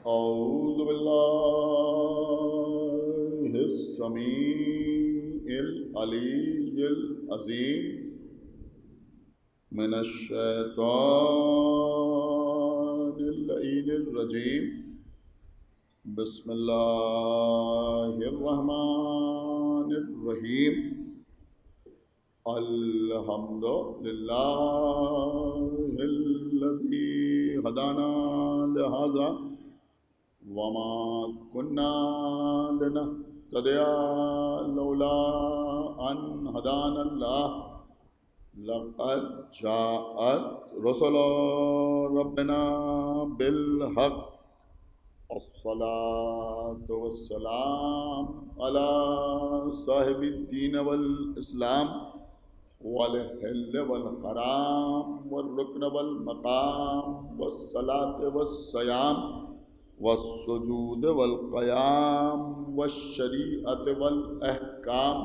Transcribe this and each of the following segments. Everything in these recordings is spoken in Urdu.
أعوذ بالله السميع العلي العظيم من الشيطان اللعين الرجيم. بسم الله الرحمن الرحيم. الحمد لله الذي هدانا لهذا وما كنا لنهتدي لولا أن هدانا الله. لقد جاءت رسل ربنا بالحق. الصلاة والسلام على صاحب الدين والإسلام والحل والحرام والركن والمقام والصلاة والصيام والسجود والقيام والشريعة والأحكام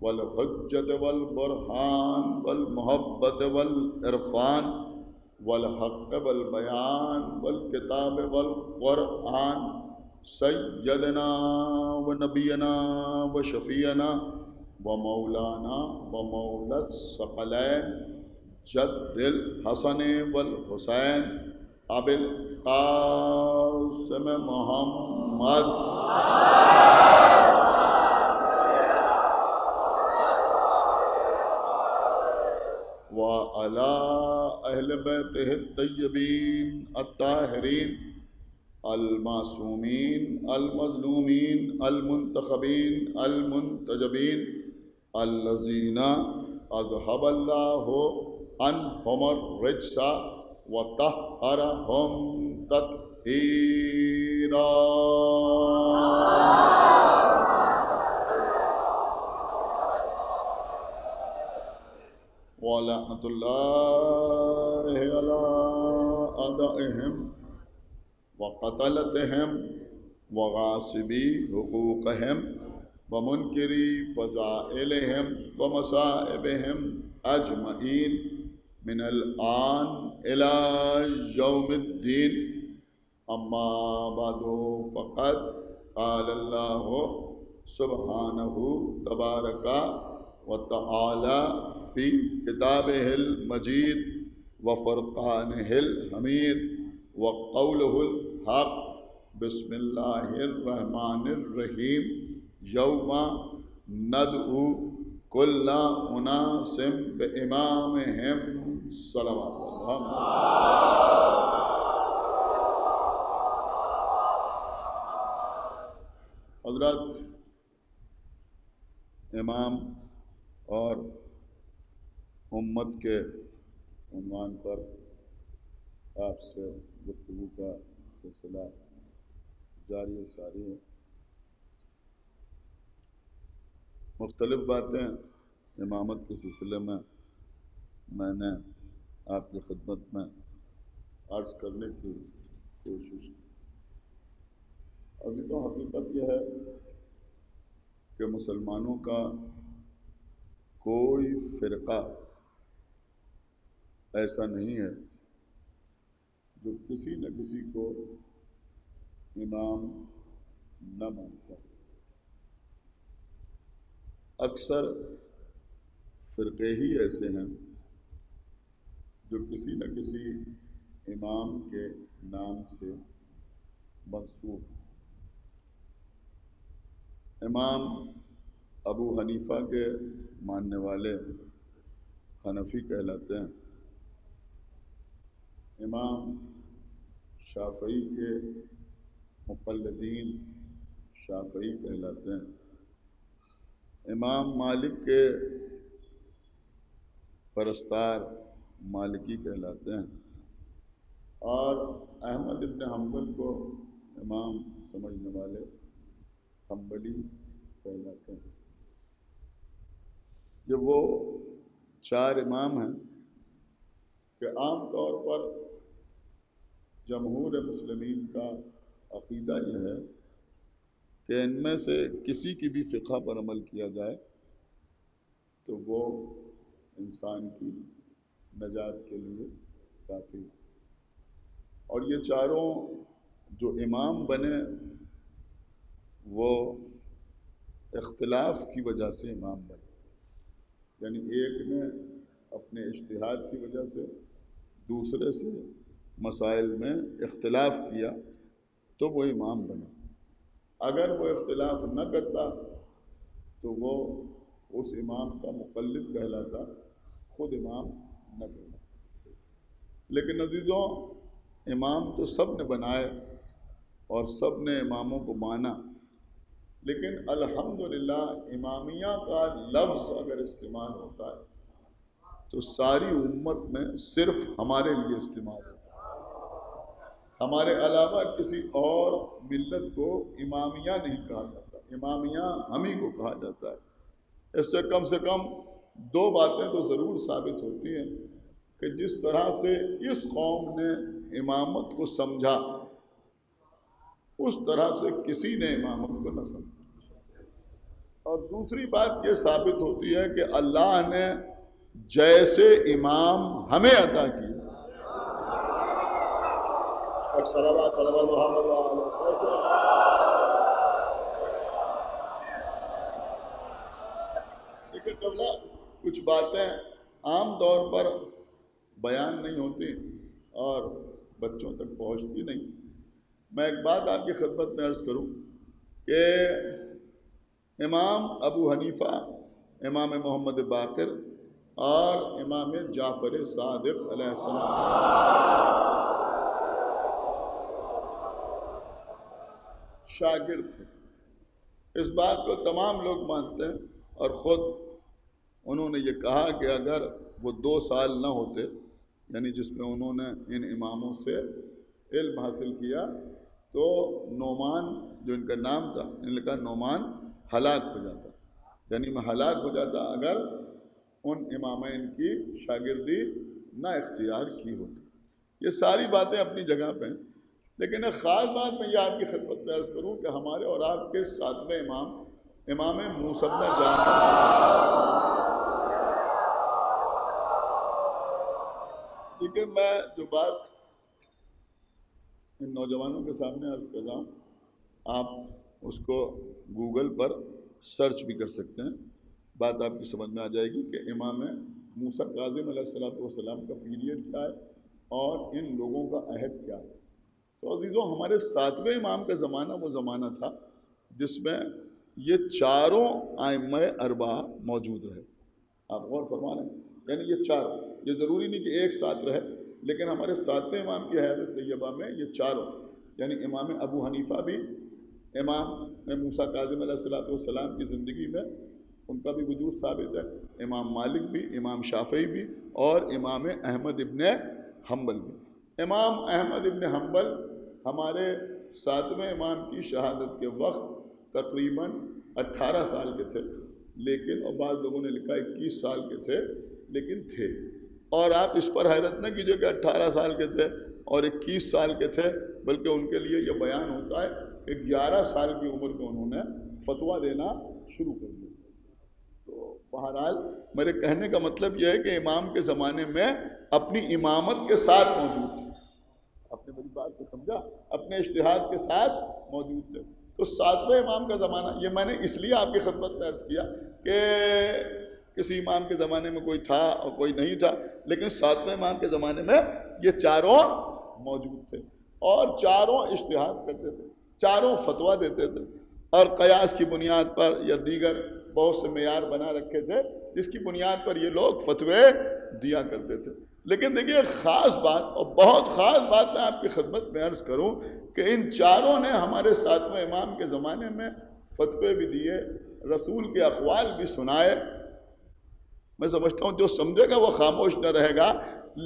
والحجة والبرهان والمحبة والعرفان والحق والبيان والكتاب والقرآن. سيدنا ونبينا وشفينا ومولانا ومولى الثقلين جد الحسن والحسين أبي القاسم محمد وعلى أهل بيته الطيبين الطاهرين المعصومين المظلومين المنتخبين المنتجبين الذين أذهب الله عنهم الرجس وطهرهم تطهيرا. ولعنة الله على أعدائهم وقتلتهم وغاصبي حقوقهم ومنكري فضائلهم ومصائبهم أجمعين من الآن إلى يوم الدين. أما بعد فقد قال الله سبحانه تبارك وتعالى في كتابه المجيد وفرقانه الحميد وقوله الحق. بسم الله الرحمن الرحيم. يوم ندعو كل أناس بإمامهم. صلوات الله. حضرات، امام اور امت کے عنوان پر آپ سے گفتگو کا سلسلہ جاری و ساری ہے. مختلف باتیں امامت کے سلسلے میں نے آپ کی خدمت میں عرض کرنے کی کوشش کی. عزیزوں، حقیقت یہ ہے کہ مسلمانوں کا کوئی فرقہ ایسا نہیں ہے جو کسی نہ کسی کو امام نہ مانتا. اکثر فرقے ہی ایسے ہیں جو کسی نہ کسی امام کے نام سے منسوب. امام ابو حنیفہ کے ماننے والے حنفی کہلاتے ہیں. امام شافعی کے مقلدین شافعی کہلاتے ہیں. امام مالک کے پرستار مالکی کہلاتے ہیں. اور احمد ابن حنبل کو امام سمجھنے والے حنبلی کہلاتے ہیں. یہ وہ چار امام ہیں کہ عام طور پر جمہور مسلمین کا عقیدہ یہ ہے کہ ان میں سے کسی کی بھی فقہ پر عمل کیا جائے تو وہ انسان کی نجات کے لیے کافی. اور یہ چاروں جو امام بنے وہ اختلاف کی وجہ سے امام بنے، یعنی ایک نے اپنے اجتہاد کی وجہ سے دوسرے سے مسائل میں اختلاف کیا تو وہ امام بنا۔ اگر وہ اختلاف نہ کرتا تو وہ اس امام کا مقلد کہلاتا، خود امام نہ کہلاتا۔ لیکن عزیزوں، امام تو سب نے بنائے اور سب نے اماموں کو مانا، لیکن الحمدللہ امامیہ کا لفظ اگر استعمال ہوتا ہے تو ساری امت میں صرف ہمارے لیے استعمال ہوتا ہے، ہمارے علاوہ کسی اور ملت کو امامیہ نہیں کہا جاتا، امامیہ ہم ہی کو کہا جاتا ہے۔ اس سے کم دو باتیں تو ضرور ثابت ہوتی ہیں کہ جس طرح سے اس قوم نے امامت کو سمجھا اس طرح سے کسی نے امامت کو نہ سمجھا، اور دوسری بات یہ ثابت ہوتی ہے کہ اللہ نے جیسے امام ہمیں عطا کیا، لیکن قبلہ کچھ باتیں عام طور پر بیان نہیں ہوتی اور بچوں تک پہنچتی نہیں۔ میں ایک بات آپ کی خدمت میں عرض کروں کہ امام ابو حنیفہ، امام محمد باقر اور امام جعفر صادق علیہ السلام شاگرد تھے، اس بات کو تمام لوگ مانتے ہیں، اور خود انہوں نے یہ کہا کہ اگر وہ 2 سال نہ ہوتے، یعنی جس میں انہوں نے ان اماموں سے علم حاصل کیا، تو نعمان جو ان کا نام تھا، ان نے کہا نعمان ہلاک ہو جاتا، یعنی میں ہلاک ہو جاتا اگر ان امامین کی شاگردی نہ اختیار کی ہوتی۔ یہ ساری باتیں اپنی جگہ پہ ہیں، لیکن ایک خاص بات میں یہ آپ کی خدمت میں عرض کروں کہ ہمارے اور آپ کے 7ویں امام، امام موسیٰ بن جعفر، لیکن میں جو بات ان نوجوانوں کے سامنے عرض کر رہا ہوں، آپ اس کو گوگل پر سرچ بھی کر سکتے ہیں، بات آپ کی سمجھ میں آ جائے گی کہ امام موسیٰ کاظم علیہ السلام کا پیریڈ کیا ہے اور ان لوگوں کا عہد کیا ہے۔ تو عزیزوں، ہمارے 7ویں امام کا زمانہ وہ زمانہ تھا جس میں یہ چاروں ائمہ اربعہ موجود رہے۔ آپ غور فرما رہے ہیں، یعنی یہ چاروں، یہ ضروری نہیں کہ ایک ساتھ رہے، لیکن ہمارے 7ویں امام کی حیات طیبہ میں یہ چاروں، یعنی امام ابو حنیفہ بھی، امام موسیٰ کاظم علیہ السلام کی زندگی میں ان کا بھی وجود ثابت ہے، امام مالک بھی، امام شافعی بھی، اور امام احمد ابن حنبل بھی۔ امام احمد ابن حنبل ہمارے 7ویں امام کی شہادت کے وقت تقریباً 18 سال کے تھے، لیکن اور بعض لوگوں نے لکھا 21 سال کے تھے، لیکن تھے۔ اور آپ اس پر حیرت نہ کیجئے کہ 18 سال کے تھے اور 21 سال کے تھے، بلکہ ان کے لیے یہ بیان ہوتا ہے کہ 11 سال کی عمر میں انہوں نے فتویٰ دینا شروع کر دیا۔ تو بہرحال میرے کہنے کا مطلب یہ ہے کہ امام کے زمانے میں اپنی امامت کے ساتھ موجود تھے، اپنے میری بات کو سمجھا، اپنے اجتہاد کے ساتھ موجود تھے۔ تو 7ویں امام کا زمانہ، یہ میں نے اس لیے آپ کی خدمت میں عرض کیا کہ کسی امام کے زمانے میں کوئی تھا اور کوئی نہیں تھا، لیکن 7ویں امام کے زمانے میں یہ چاروں موجود تھے اور چاروں اجتہاد کرتے تھے، چاروں فتویٰ دیتے تھے، اور قیاس کی بنیاد پر یا دیگر بہت سے معیار بنا رکھے تھے جس کی بنیاد پر یہ لوگ فتوے دیا کرتے تھے۔ لیکن دیکھیے ایک خاص بات، اور بہت خاص بات میں آپ کی خدمت میں عرض کروں کہ ان چاروں نے ہمارے 7ویں امام کے زمانے میں فتوے بھی دیے، رسول کے اقوال بھی سنائے۔ میں سمجھتا ہوں جو سمجھے گا وہ خاموش نہ رہے گا،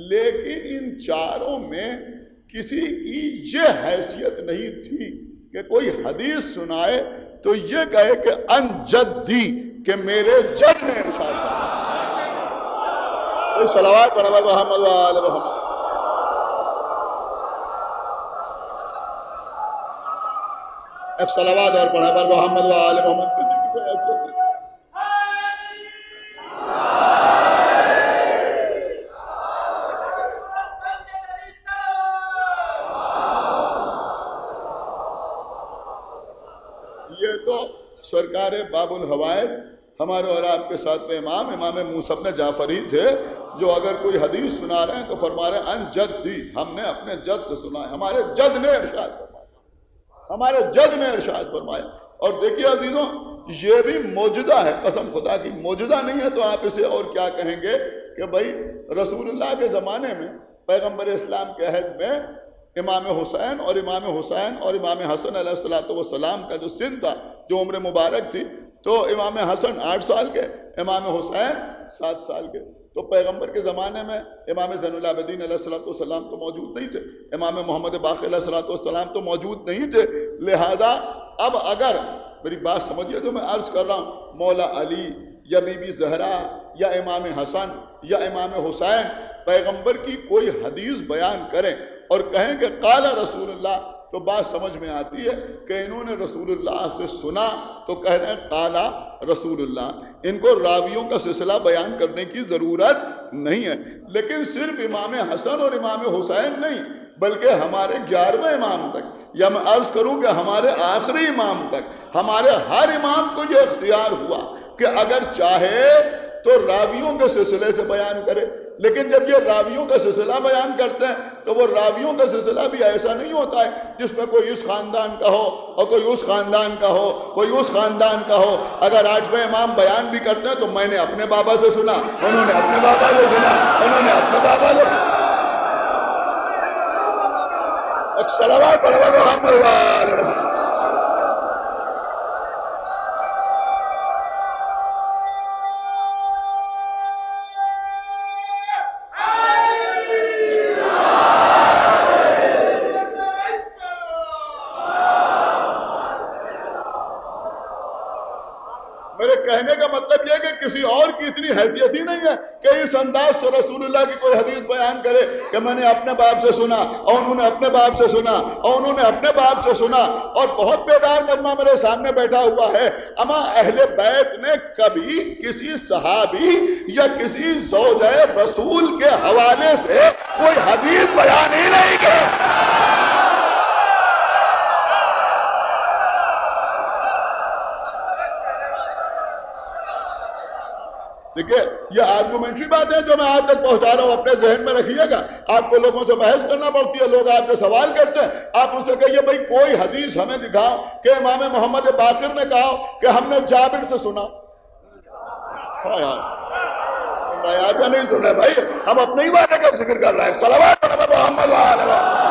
لیکن ان چاروں میں کسی کی یہ حیثیت نہیں تھی کہ کوئی حدیث سنائے تو یہ کہے کہ ان جدی، کہ میرے جد نے ارشاد فرمایا۔ کوئی صلوات پڑھا محمد و آل محمد۔ ایک صلوات اور پڑھا محمد و آل محمد، کسی کی کوئی حیثیت نہیں۔ یہ تو سرکار باب الحوائد ہمارے اور آپ کے ساتھ میں امام موسیٰ بن جعفر ہی تھے جو اگر کوئی حدیث سنا رہے ہیں تو فرما رہے ہیں ان جدی، ہم نے اپنے جد سے سنا ہے، ہمارے جد نے ارشاد فرمایا، ہمارے جد نے ارشاد فرمایا۔ اور دیکھیے عزیزوں، یہ بھی موجودہ ہے، قسم خدا کی موجودہ نہیں ہے تو آپ اسے اور کیا کہیں گے کہ بھائی رسول اللہ کے زمانے میں پیغمبر اسلام کے عہد میں امام حسین اور امام حسن علیہ السلام کا جو سن تھا، جو عمر مبارک تھی، تو امام حسن 8 سال کے، امام حسین 7 سال کے۔ تو پیغمبر کے زمانے میں امام زین العابدین علیہ السلام تو موجود نہیں تھے، امام محمد باقر علیہ السلام تو موجود نہیں تھے، لہذا اب اگر میری بات سمجھیے جو میں عرض کر رہا ہوں، مولا علی یا بی بی زہرا یا امام حسن یا امام حسین پیغمبر کی کوئی حدیث بیان کریں اور کہیں کہ قال رسول اللہ، تو بات سمجھ میں آتی ہے کہ انہوں نے رسول اللہ سے سنا تو کہہ رہے ہیں قال رسول اللہ، ان کو راویوں کا سلسلہ بیان کرنے کی ضرورت نہیں ہے۔ لیکن صرف امام حسن اور امام حسین نہیں بلکہ ہمارے 11ویں امام تک، یا میں عرض کروں کہ ہمارے آخری امام تک، ہمارے ہر امام کو یہ اختیار ہوا کہ اگر چاہے تو راویوں کے سلسلے سے بیان کرے، لیکن جب یہ راویوں کا سلسلہ بیان کرتے ہیں تو وہ راویوں کا سلسلہ بھی ایسا نہیں ہوتا ہے جس میں کوئی اس خاندان کا ہو اور کوئی اس خاندان کا ہو، کوئی اس خاندان کا ہو۔ اگر 8ویں امام بیان بھی کرتے ہیں تو میں نے اپنے بابا سے سنا، انہوں نے اپنے بابا سے سنا، انہوں نے اپنے بابا سے سنا۔ صلوات پڑھو محمد وآلہ محمد۔ میرے کہنے کا مطلب یہ کہ کسی اور کی اتنی حیثیت ہی نہیں ہے کہ اس انداز سے رسول اللہ کی کوئی حدیث بیان کرے کہ میں نے اپنے باپ سے سنا اور انہوں نے اپنے باپ سے سنا اور انہوں نے اپنے باپ سے سنا۔ اور بہت بیدار مجمع میرے سامنے بیٹھا ہوا ہے، اما اہل بیت نے کبھی کسی صحابی یا کسی زوجہ رسول کے حوالے سے کوئی حدیث بیان ہی نہیں کی۔ دیکھیں یہ آرگومنٹری بات ہے جو میں آپ تک پہنچا رہا ہوں، اپنے ذہن میں رکھیے گا۔ آپ کو لوگوں سے بحث کرنا پڑتی ہے، لوگ آپ سے سوال کرتے ہیں، آپ ان سے کہیے بھائی کوئی حدیث ہمیں دکھاؤ کہ امام محمد باقر نے کہا کہ ہم نے جابر سے سنا۔ ہاں یار کا نہیں سنا بھائی، ہم اپنے ہی وعدے کا ذکر کر رہے ہیں۔ صلوات علی محمد وآلہ محمد۔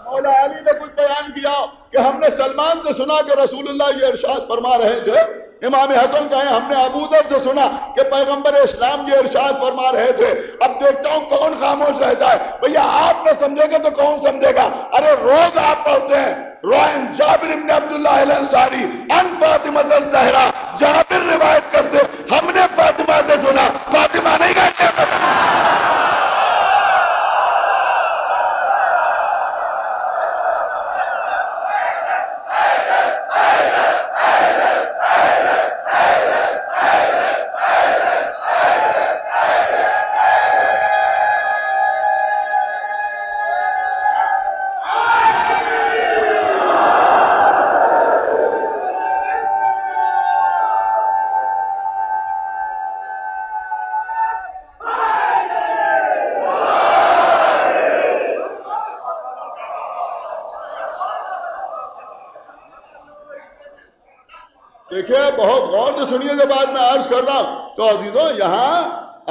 مولا علی نے کچھ بیان کیا کہ ہم نے سلمان سے سنا کہ رسول اللہ یہ ارشاد فرما رہے تھے، امام حسن کہیں ہم نے ابو ذر سے سنا کہ پیغمبر اسلام یہ ارشاد فرما رہے تھے۔ اب دیکھتا ہوں کون خاموش رہتا ہے، بھیا آپ نہ سمجھے گا تو کون سمجھے گا؟ ارے روز آپ پڑھتے ہیں روائن جابر بن عبداللہ الانصاری ان فاطمہ الزہرا، جابر روایت کرتے ہم نے فاطمہ سے سنا، فاطمہ نہیں کہتے۔ دیکھیں بہت غور سے سنیے جو بات میں عرض کر رہا ہوں۔ تو عزیزوں یہاں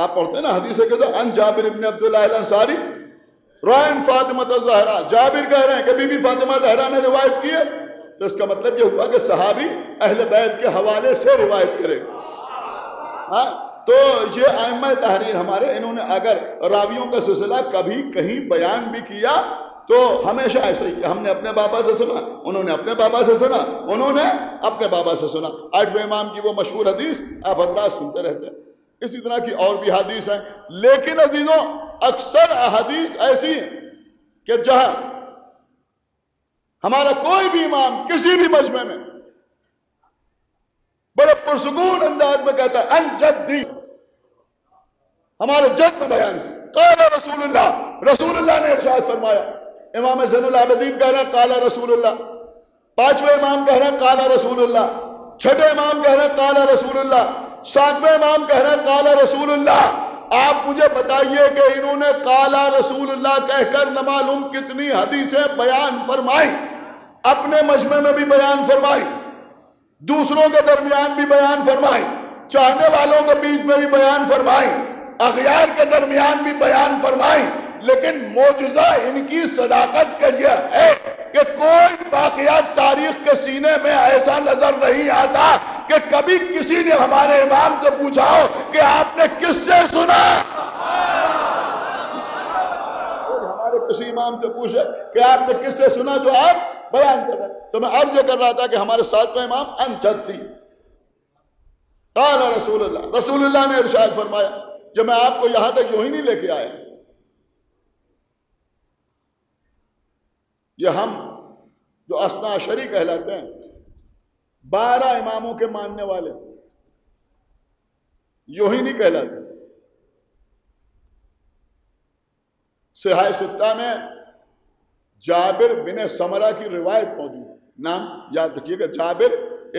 آپ پڑھتے ہیں نا حدیث کے ان جابر بن عبداللہ الانصاری روائن فاطمہ الزہرا، جابر کہہ رہے ہیں کہ بی بی فاطمہ زہرا نے روایت کی ہے، تو اس کا مطلب یہ ہوا کہ صحابی اہل بیت کے حوالے سے روایت کرے۔ ہاں تو یہ ائمہ تحریر ہمارے، انہوں نے اگر راویوں کا سلسلہ کبھی کہیں بیان بھی کیا تو ہمیشہ ایسا ہی کہ ہم نے اپنے بابا سے سنا، انہوں نے اپنے بابا سے سنا، انہوں نے اپنے بابا سے سنا۔ 8ویں امام کی وہ مشہور حدیث آپ حضرات سنتے رہتے ہیں، اسی طرح کی اور بھی حدیث ہیں۔ لیکن عزیزوں اکثر احادیث ایسی ہیں کہ جہاں ہمارا کوئی بھی امام کسی بھی مجمع میں بڑے پرسکون انداز میں کہتا ہے ان جدی، ہمارے جد میں بیان کی، قال رسول اللہ، رسول اللہ نے ارشاد فرمایا، امام زین العابدین کہہ رہے ہیں قال رسول اللہ، پانچویں امام کہہ رہے ہیں قال رسول اللہ، چھٹے امام کہہ رہے ہیں قال رسول اللہ، ساتویں امام کہہ رہے ہیں قال رسول اللہ۔ آپ مجھے بتائیے کہ انہوں نے قال رسول اللہ کہہ کر نہ معلوم کتنی حدیثیں بیان فرمائی، اپنے مجمع میں بھی بیان فرمائی، دوسروں کے درمیان بھی بیان فرمائی، چاہنے والوں کے بیچ میں بھی بیان فرمائی، اغیار کے درمیان بھی بیان فرمائی، لیکن معجزہ ان کی صداقت کا یہ ہے کہ کوئی واقعات تاریخ کے سینے میں ایسا نظر نہیں آتا کہ کبھی کسی نے ہمارے امام سے پوچھا ہو کہ آپ نے کس سے سنا۔ ہمارے کسی امام سے پوچھے کہ آپ نے کس سے سنا جو آپ بیان کر رہے ہیں۔ تو میں عرض کر رہا تھا کہ ہمارے ساتویں امام انجدی قال رسول اللہ، رسول اللہ نے ارشاد فرمایا۔ جو میں آپ کو یہاں تک یوں ہی نہیں لے کے آیا، یہ ہم جو اثنا عشری کہلاتے ہیں، 12 اماموں کے ماننے والے، یوں ہی نہیں کہلاتے۔ صحاح ستہ میں جابر بن سمرہ کی روایت موجود ہے، نام یاد رکھیے گا، جابر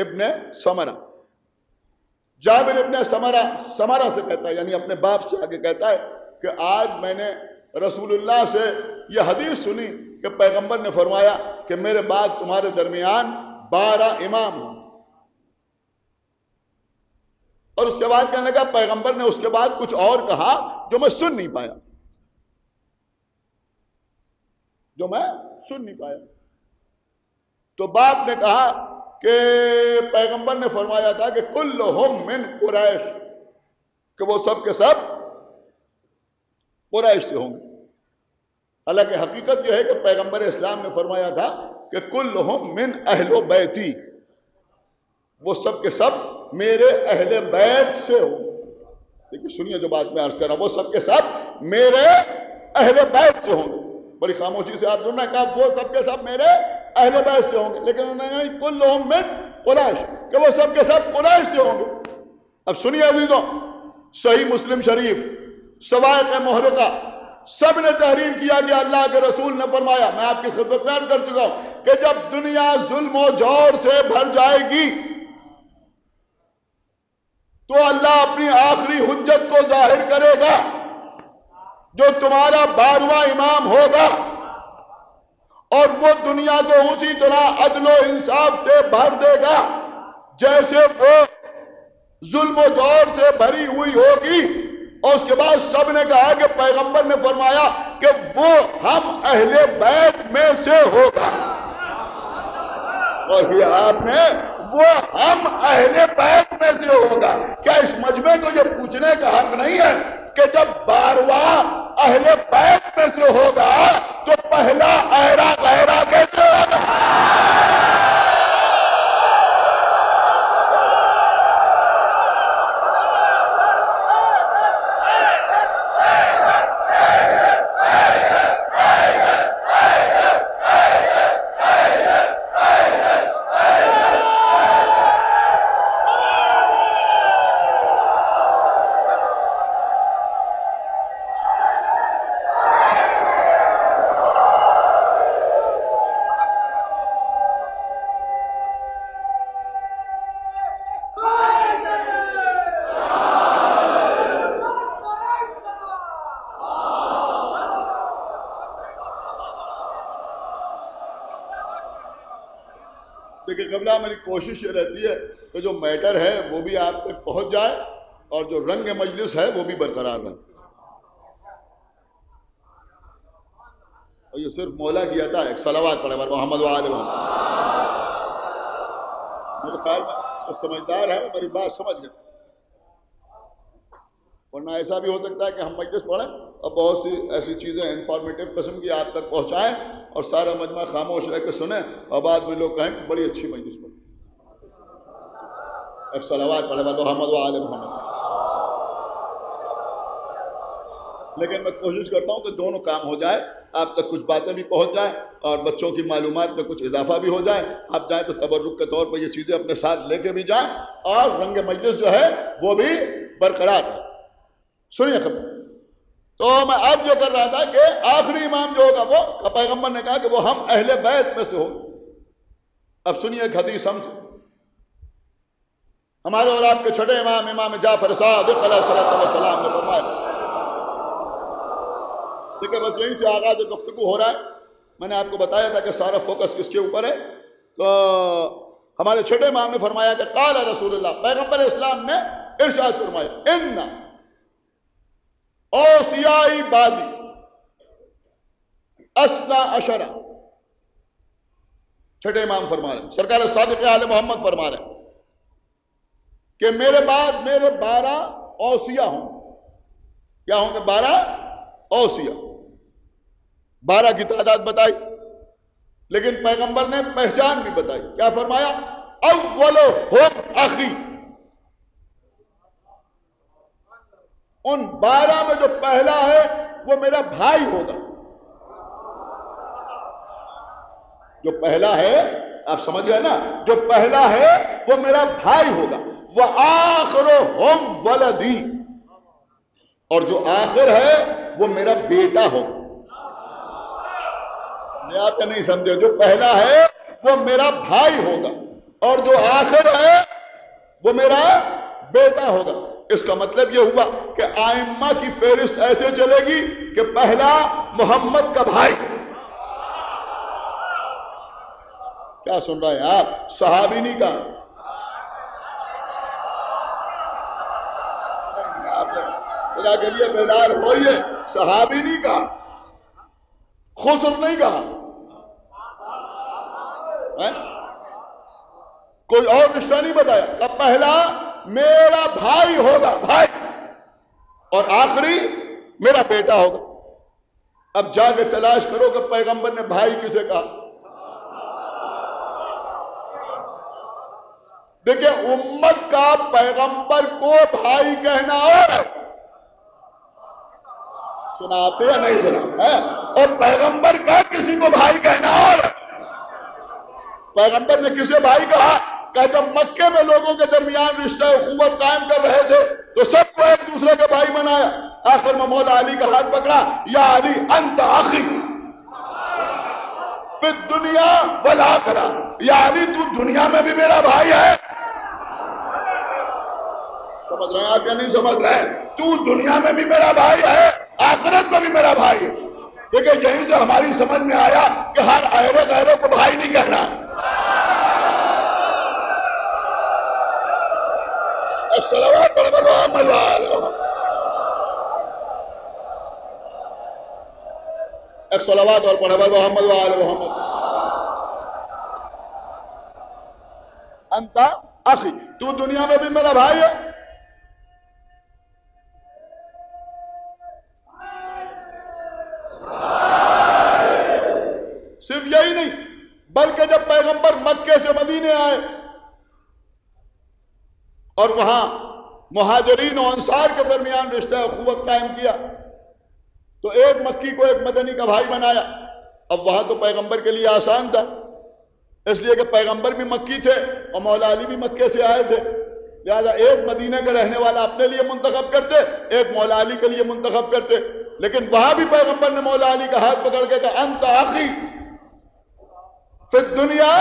ابن سمرہ۔ جابر ابن سمرہ سے کہتا ہے، یعنی اپنے باپ سے آگے کہتا ہے کہ آج میں نے رسول اللہ سے یہ حدیث سنی کہ پیغمبر نے فرمایا کہ میرے بعد تمہارے درمیان 12 امام ہوں، اور اس کے بعد کہنے لگا پیغمبر نے اس کے بعد کچھ اور کہا جو میں سن نہیں پایا، تو باپ نے کہا کہ پیغمبر نے فرمایا تھا کہ کلہم من قریش، کہ وہ سب کے سب قریش سے ہوں گے۔ حالانکہ حقیقت یہ ہے کہ پیغمبر اسلام نے فرمایا تھا کہ کلہم من اہل بیتی، وہ سب کے سب میرے اہل بیت سے ہوں گے۔ لیکن سنیے جو بات میں عرض کر رہا ہوں، وہ سب کے سب میرے اہل بیت سے ہوں گے۔ بڑی خاموشی سے آپ سننا، کہا وہ سب کے سب میرے اہل بیت سے ہوں گے، لیکن انہوں نے کہا کلہم من قریش، کہ وہ سب کے سب قریش سے ہوں گے۔ اب سنیے عزیزوں، صحیح مسلم شریف، سوائق محرقہ، سب نے تحریر کیا کہ اللہ کے رسول نے فرمایا، میں آپ کی خدمت میں عرض کر چکا ہوں کہ جب دنیا ظلم و جور سے بھر جائے گی تو اللہ اپنی آخری حجت کو ظاہر کرے گا، جو تمہارا 12واں امام ہوگا، اور وہ دنیا کو اسی طرح عدل و انصاف سے بھر دے گا جیسے وہ ظلم و جور سے بھری ہوئی ہوگی۔ اور اس کے بعد سب نے کہا کہ پیغمبر نے فرمایا کہ وہ ہم اہل بیت میں سے ہوگا، اور یہ آپ نے وہ ہم اہل بیت میں سے ہوگا۔ کیا اس مجمع کو یہ پوچھنے کا حق نہیں ہے کہ جب 12واں اہل بیت میں سے ہوگا تو پہلا ایرا غیرہ کیسے ہوگا؟ لیکن قبلہ میری کوشش یہ رہتی ہے کہ جو میٹر ہے وہ بھی آپ تک پہنچ جائے اور جو رنگ مجلس ہے وہ بھی برقرار رہے۔ اور یہ صرف مولا کیا تھا، ایک صلوات پڑھے محمد وآل محمد۔ میرے خیال میں سمجھدار ہے، میری بات سمجھ گئے، ورنہ ایسا بھی ہو سکتا ہے کہ ہم مجلس پڑھیں اور بہت سی ایسی چیزیں انفارمیٹیو قسم کی آپ تک پہنچائیں اور سارا مجمع خاموش رہ کے سنیں اور بعد میں لوگ کہیں کہ بڑی اچھی مجلس پڑھی۔ ایک صلوات پڑھے محمد وآل محمد۔ لیکن میں کوشش کرتا ہوں کہ دونوں کام ہو جائے، آپ تک کچھ باتیں بھی پہنچ جائیں اور بچوں کی معلومات میں کچھ اضافہ بھی ہو جائے۔ آپ جائیں تو تبرک کے طور پر یہ چیزیں اپنے ساتھ لے کے بھی جائیں اور رنگ مجلس جو ہے وہ بھی برقرار ہے۔ سنیے خبر، تو میں عرض یہ کر رہا تھا کہ آخری امام جو ہوگا وہ پیغمبر نے کہا کہ وہ ہم اہل بیت میں سے ہوگا۔ اب سنیے ایک حدیث ہم سے، ہمارے اور آپ کے چھٹے امام امام جعفر صادق علیہ السلام نے فرمایا، دیکھیں بس یہیں سے آغاز گفتگو ہو رہا ہے۔ میں نے آپ کو بتایا تھا کہ سارا فوکس کس کے اوپر ہے، تو ہمارے چھٹے امام نے فرمایا کہ قال رسول اللہ، پیغمبر اسلام نے ارشاد فرمایا، ان اوصیائی بعدی اثنا عشرہ، چھٹے امام فرما رہے ہیں، سرکار صادق آل محمد فرما رہے ہیں کہ میرے بعد میرے 12 اوصیہ ہوں۔ کیا ہوں گے؟ 12 اوصیہ، 12 کی تعداد بتائی، لیکن پیغمبر نے پہچان بھی بتائی۔ کیا فرمایا؟ اولہم اخی، ان 12 میں جو پہلا ہے وہ میرا بھائی ہوگا۔ جو پہلا ہے، آپ سمجھ گئے نا، جو پہلا ہے وہ میرا بھائی ہوگا۔ وآخرہم ولدی، اور جو آخر ہے وہ میرا بیٹا ہوگا۔ میں آپ کا نہیں سمجھے، جو پہلا ہے وہ میرا بھائی ہوگا اور جو آخر ہے وہ میرا بیٹا ہوگا۔ اس کا مطلب یہ ہوا کہ آئمہ کی فہرست ایسے چلے گی کہ پہلا محمد کا بھائی۔ کیا سن رہے ہیں آپ؟ صحابی نہیں کہا، خدا کے لیے بیدار ہوئیے، صحابی نہیں کہا، خسر نہیں کہا، کوئی اور رشتہ نہیں بتایا، کہ پہلا میرا بھائی ہوگا، بھائی، اور آخری میرا بیٹا ہوگا۔ اب جا کے تلاش کرو کہ پیغمبر نے بھائی کسے کہا۔ دیکھیں، امت کا پیغمبر کو بھائی کہنا اور ہے، سنا آپ یا نہیں سنا ہے، اور پیغمبر کا کسی کو بھائی کہنا اور ہے۔ پیغمبر نے کسے بھائی کہا کہ جب مکے میں لوگوں کے درمیان رشتہ اخوت قائم کر رہے تھے تو سب کو ایک دوسرے کے بھائی بنایا۔ آخر میں مولا علی کا ہاتھ پکڑا، یا علی انت اخی فی الدنیا والآخرہ، یا علی تو دنیا میں بھی میرا بھائی ہے۔ سمجھ رہے ہیں آپ یا نہیں سمجھ رہے ہیں؟ تو دنیا میں بھی میرا بھائی ہے، آخرت میں بھی میرا بھائی ہے۔ دیکھیں، یہیں سے ہماری سمجھ میں آیا کہ ہر غیروں غیروں کو بھائی نہیں کہنا۔ الصلوات علی محمد وآل محمد، ایک صلوات اور پڑھے محمد وآل محمد۔ انت اخی، تو دنیا میں بھی میرا بھائی ہے۔ صرف یہی نہیں، بلکہ جب پیغمبر مکے سے مدینے آئے اور وہاں مہاجرین و انصار کے درمیان رشتہ اخوت قائم کیا تو ایک مکی کو ایک مدنی کا بھائی بنایا۔ اب وہاں تو پیغمبر کے لیے آسان تھا، اس لیے کہ پیغمبر بھی مکی تھے اور مولا علی بھی مکے سے آئے تھے، لہذا ایک مدینہ کا رہنے والا اپنے لیے منتخب کرتے، ایک مولا علی کے لیے منتخب کرتے۔ لیکن وہاں بھی پیغمبر نے مولا علی کا ہاتھ پکڑ کے کہا، انت اخی فی الدنیا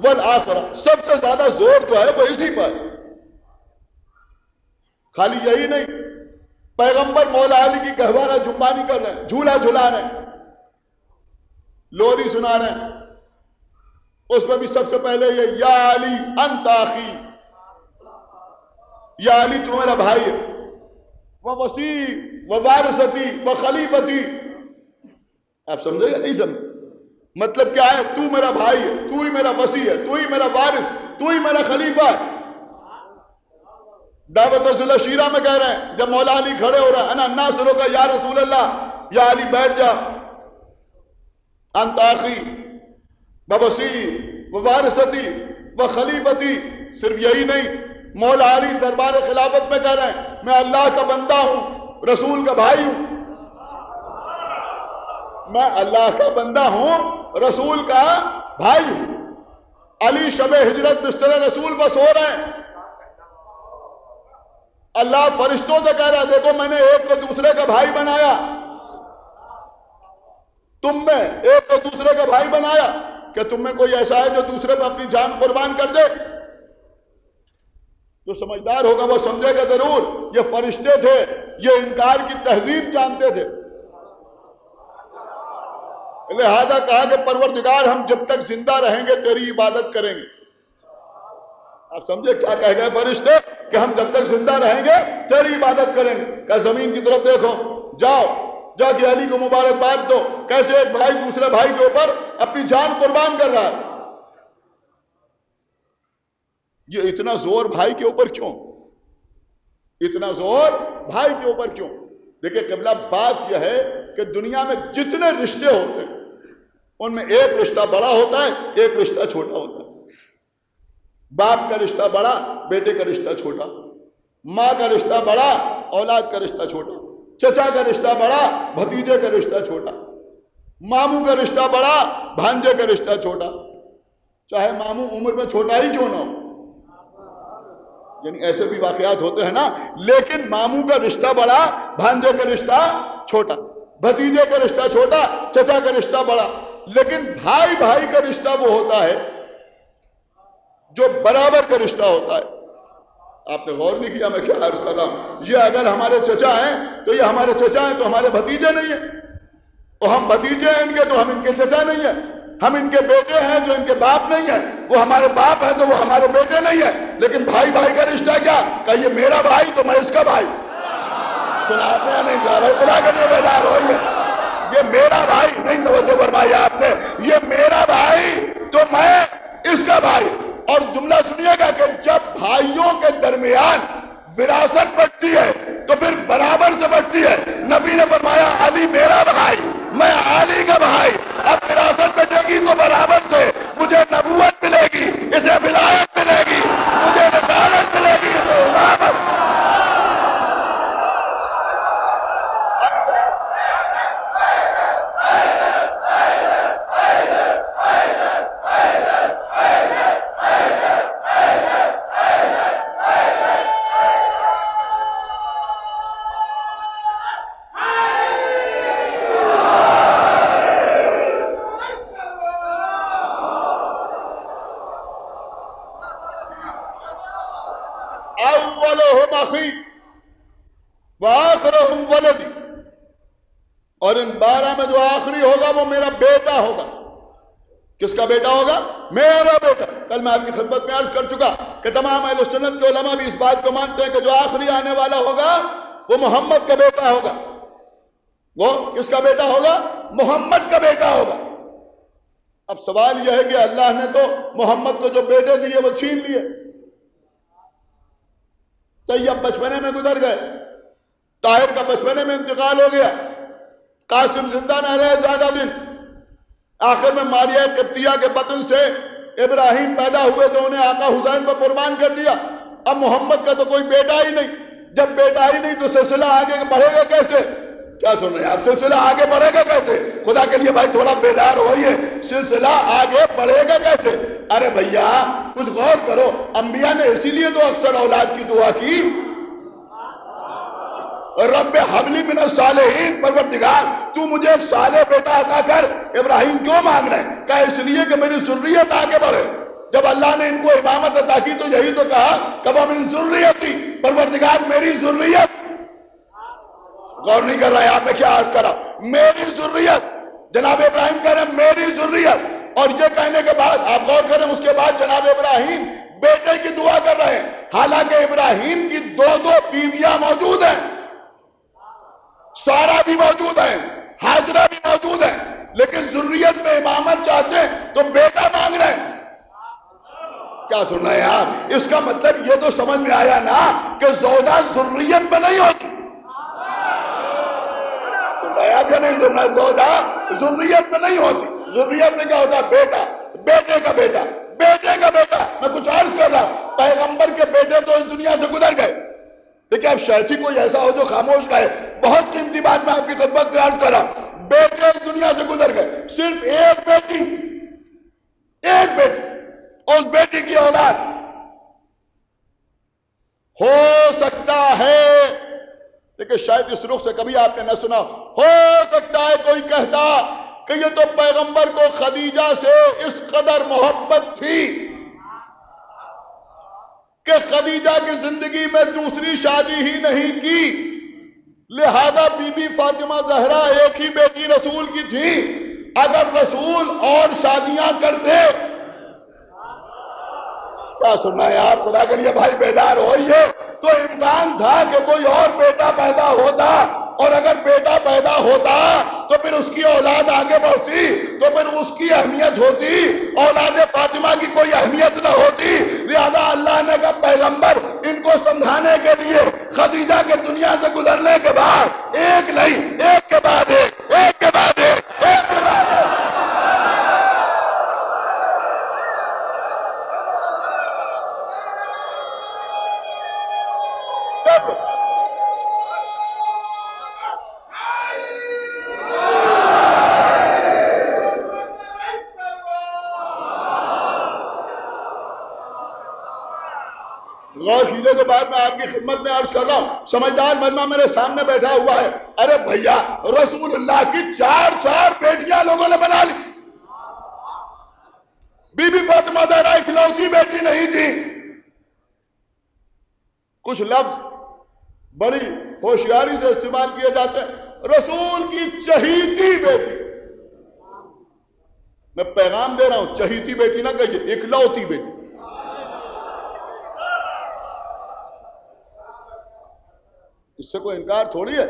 والآخرہ۔ سب سے زیادہ زور تو ہے وہ اسی پر۔ خالی یہی نہیں، پیغمبر مولا علی کی گہوارہ جنبانی کر رہے ہیں، جھولا جھلا رہے ہیں، لوری سنا رہے ہیں، اس میں بھی سب سے پہلے یہ یا علی انت اخی، یا علی تو میرا بھائی ہے، ووصی ووارثتی وخلیفتی۔ آپ سمجھے یا نہیں سمجھے؟ مطلب کیا ہے؟ تو میرا بھائی ہے، تو ہی میرا وصی ہے، تو ہی میرا وارث، تو ہی میرا خلیفہ ہے۔ دعوت ذل شیرہ میں کہہ رہے ہیں، جب مولا علی کھڑے ہو رہا ہے، انا ناصرو کا یا رسول اللہ، یا علی بیٹھ جا، انت اخی ووصی ووارثتی وخلیفتی۔ صرف یہی نہیں، مولا علی دربار خلافت میں کہہ رہے ہیں، میں اللہ کا بندہ ہوں، رسول کا بھائی ہوں، میں اللہ کا بندہ ہوں، رسول کا بھائی ہوں۔ علی شب ہجرت بستر رسول بس ہو رہے ہیں، اللہ فرشتوں سے کہہ رہا ہے دیکھو میں نے ایک کو دوسرے کا بھائی بنایا، تم میں ایک کو دوسرے کا بھائی بنایا، کہ تم میں کوئی ایسا ہے جو دوسرے پہ اپنی جان قربان کر دے؟ جو سمجھدار ہوگا وہ سمجھے گا ضرور یہ فرشتے تھے، یہ انکار کی تہذیب جانتے تھے، لہذا کہا کہ پروردگار ہم جب تک زندہ رہیں گے تیری عبادت کریں گے۔ آپ سمجھے کیا کہہ گئے فرشتے کہ ہم جب تک زندہ رہیں گے تیری عبادت کریں گے؟ کہ زمین کی طرف دیکھو، جاؤ جا کے علی کو مبارکباد دو، کیسے ایک بھائی دوسرے بھائی کے اوپر اپنی جان قربان کر رہا ہے۔ یہ اتنا زور بھائی کے اوپر کیوں؟ اتنا زور بھائی کے اوپر کیوں؟ دیکھیں قبلہ بات یہ ہے کہ دنیا میں جتنے رشتے ہوتے ہیں ان میں ایک رشتہ بڑا ہوتا ہے، ایک رشتہ چھوٹا ہوتا ہے۔ باپ کا رشتہ بڑا، بیٹے کا رشتہ چھوٹا، ماں کا رشتہ بڑا، اولاد کا رشتہ چھوٹا، چچا کا رشتہ بڑا، بھتیجے کا رشتہ چھوٹا، ماموں کا رشتہ بڑا، بھانجے کا رشتہ چھوٹا، چاہے ماموں عمر میں چھوٹا ہی کیوں نہ ہو، یعنی ایسے بھی واقعات ہوتے ہیں نا، لیکن ماموں کا رشتہ بڑا، بھانجے کا رشتہ چھوٹا، بھتیجے کا رشتہ چھوٹا، چچا کا رشتہ بڑا، لیکن بھائی بھائی کا رشتہ وہ ہوتا ہے جو برابر کا رشتہ ہوتا ہے۔ آپ نے غور نہیں کیا میں کیا عرض کر رہا ہوں؟ یہ اگر ہمارے چچا ہیں تو یہ ہمارے چچا ہیں تو ہمارے بھتیجے نہیں ہیں، اور ہم بھتیجے ہیں ان کے تو ہم ان کے چچا نہیں ہیں، ہم ان کے بیٹے ہیں جو ان کے باپ نہیں ہیں، وہ ہمارے باپ ہیں تو وہ ہمارے بیٹے نہیں ہیں، لیکن بھائی بھائی کا رشتہ کیا؟ کہ یہ میرا بھائی تو میں اس کا بھائی۔ سنا آپ نے یا نہیں سنا؟ خدا کے لیے بیدار ہوئیے، یہ میرا بھائی نہیں، توجہ فرمائی آپ نے، یہ میرا بھائی تو میں اس کا بھائی۔ اور جملہ سنیے گا کہ جب بھائیوں کے درمیان وراثت بٹتی ہے تو پھر برابر سے بٹتی ہے۔ نبی نے فرمایا علی میرا بھائی، میں علی کا بھائی، اب وراثت بٹے گی تو برابر سے، مجھے نبوت ملے گی، اسے ولایت ملے گی، مجھے رسالت ملے گی، اسے امامت۔ اولہم اخی وآخرہم ولدی، اور ان 12 میں جو آخری ہوگا وہ میرا بیٹا ہوگا۔ کس کا بیٹا ہوگا؟ میرا بیٹا۔ کل میں آپ کی خدمت میں عرض کر چکا کہ تمام اہل سنت کے علماء بھی اس بات کو مانتے ہیں کہ جو آخری آنے والا ہوگا وہ محمد کا بیٹا ہوگا۔ وہ کس کا بیٹا ہوگا؟ محمد کا بیٹا ہوگا۔ اب سوال یہ ہے کہ اللہ نے تو محمد کو جو بیٹے دیے وہ چھین لیے، طیب بچپنے میں گزر گئے، طاہر کا بچپنے میں انتقال ہو گیا، قاسم زندہ نہ رہے زیادہ دن، آخر میں ماریہ قبطیہ کے بطن سے ابراہیم پیدا ہوئے تو انہیں آقا حسین پر قربان کر دیا۔ اب محمد کا تو کوئی بیٹا ہی نہیں، جب بیٹا ہی نہیں تو سلسلہ آگے بڑھے گا کیسے؟ کیا سن رہے ہیں آپ؟ سلسلہ آگے بڑھے گا کیسے؟ خدا کے لیے بھائی تھوڑا بیدار ہوئیے، سلسلہ آگے بڑھے گا کیسے؟ ارے بھیا کچھ غور کرو، انبیاء نے اسی لیے تو اکثر اولاد کی دعا کی، رب حبلی من الصالحین، پروردگار تو مجھے ایک صالح بیٹا عطا کر۔ ابراہیم کیوں مانگ رہے ہیں؟ کہا اس لیے کہ میری ذریت آگے بڑھے۔ جب اللہ نے ان کو امامت عطا کی تو یہی تو کہا کہ وَمِن ذُرِّيَّتِي، پروردگار میری ذریت۔ غور نہیں کر رہا ہے آپ نے کیا عرض کرا؟ میری ذریت، جناب ابراہیم کہہ رہے ہیں میری ذریت، اور یہ کہنے کے بعد آپ غور کریں اس کے بعد جناب ابراہیم بیٹے کی دعا کر رہے ہیں، حالانکہ ابراہیم کی 2 بیویاں موجود ہیں، سارا بھی موجود ہے، ہاجرہ بھی موجود ہے، لیکن ذریت میں امامت چاہتے ہیں تو بیٹا مانگ رہے ہیں۔ کیا سن رہے ہیں آپ؟ اس کا مطلب یہ تو سمجھ میں آیا نا کہ زوجہ ذریت میں نہیں ہوتی۔ سن رہے ہیں آپ یا نہیں سن رہے؟ زوجہ ذریت میں نہیں ہوتی۔ ذریت میں کیا ہوتا ہے؟ بیٹا، بیٹے کا بیٹا، بیٹے کا بیٹا۔ میں کچھ عرض کر رہا ہوں، پیغمبر کے بیٹے تو اس دنیا سے گزر گئے، دیکھیں اب شیخی کوئی ایسا ہو جو خاموش رہے، بہت قیمتی بات میں آپ کی خدمت میں عرض کر رہا ہوں، بیٹے اس دنیا سے گزر گئے، صرف ایک بیٹی، ایک بیٹی، اس بیٹی کی اولاد ہو سکتا ہے کہ شاید اس رخ سے کبھی آپ نے نہ سنا ہو سکتا ہے کوئی کہتا کہ یہ تو پیغمبر کو خدیجہ سے اس قدر محبت تھی کہ خدیجہ کی زندگی میں دوسری شادی ہی نہیں کی، لہذا بی بی فاطمہ زہرا ایک ہی بیٹی رسول کی تھی، اگر رسول اور شادیاں کرتے، کیا سننا ہے آپ خدا کے لیے بھائی بیدار ہوئیے، تو امکان تھا کہ کوئی اور بیٹا پیدا ہوتا، اور اگر بیٹا پیدا ہوتا تو پھر اس کی اولاد آگے بڑھتی تو پھر اس کی اہمیت ہوتی، اولاد فاطمہ کی کوئی اہمیت نہ ہوتی، لہذا اللہ نے کہا پیغمبر ان کو سمجھانے کے لیے خدیجہ کے دنیا سے گزرنے کے بعد ایک نہیں، ایک کے بعد ایک، ایک کے بعد ایک، ایک کے بعد ایک۔ غور کیجئے کے بعد میں آپ کی خدمت میں عرض کر رہا ہوں، سمجھدار مجمع میرے سامنے بیٹھا ہوا ہے، ارے بھیا رسول اللہ کی چار بیٹیاں لوگوں نے بنا لی، بی بی فاطمہ زہرا اکلوتی بیٹی نہیں تھی۔ کچھ لفظ بڑی ہوشیاری سے استعمال کیے جاتے ہیں، رسول کی چہیتی بیٹی، میں پیغام دے رہا ہوں چہیتی بیٹی نہ کہیے، اکلوتی بیٹی۔ اس سے کوئی انکار تھوڑی ہے،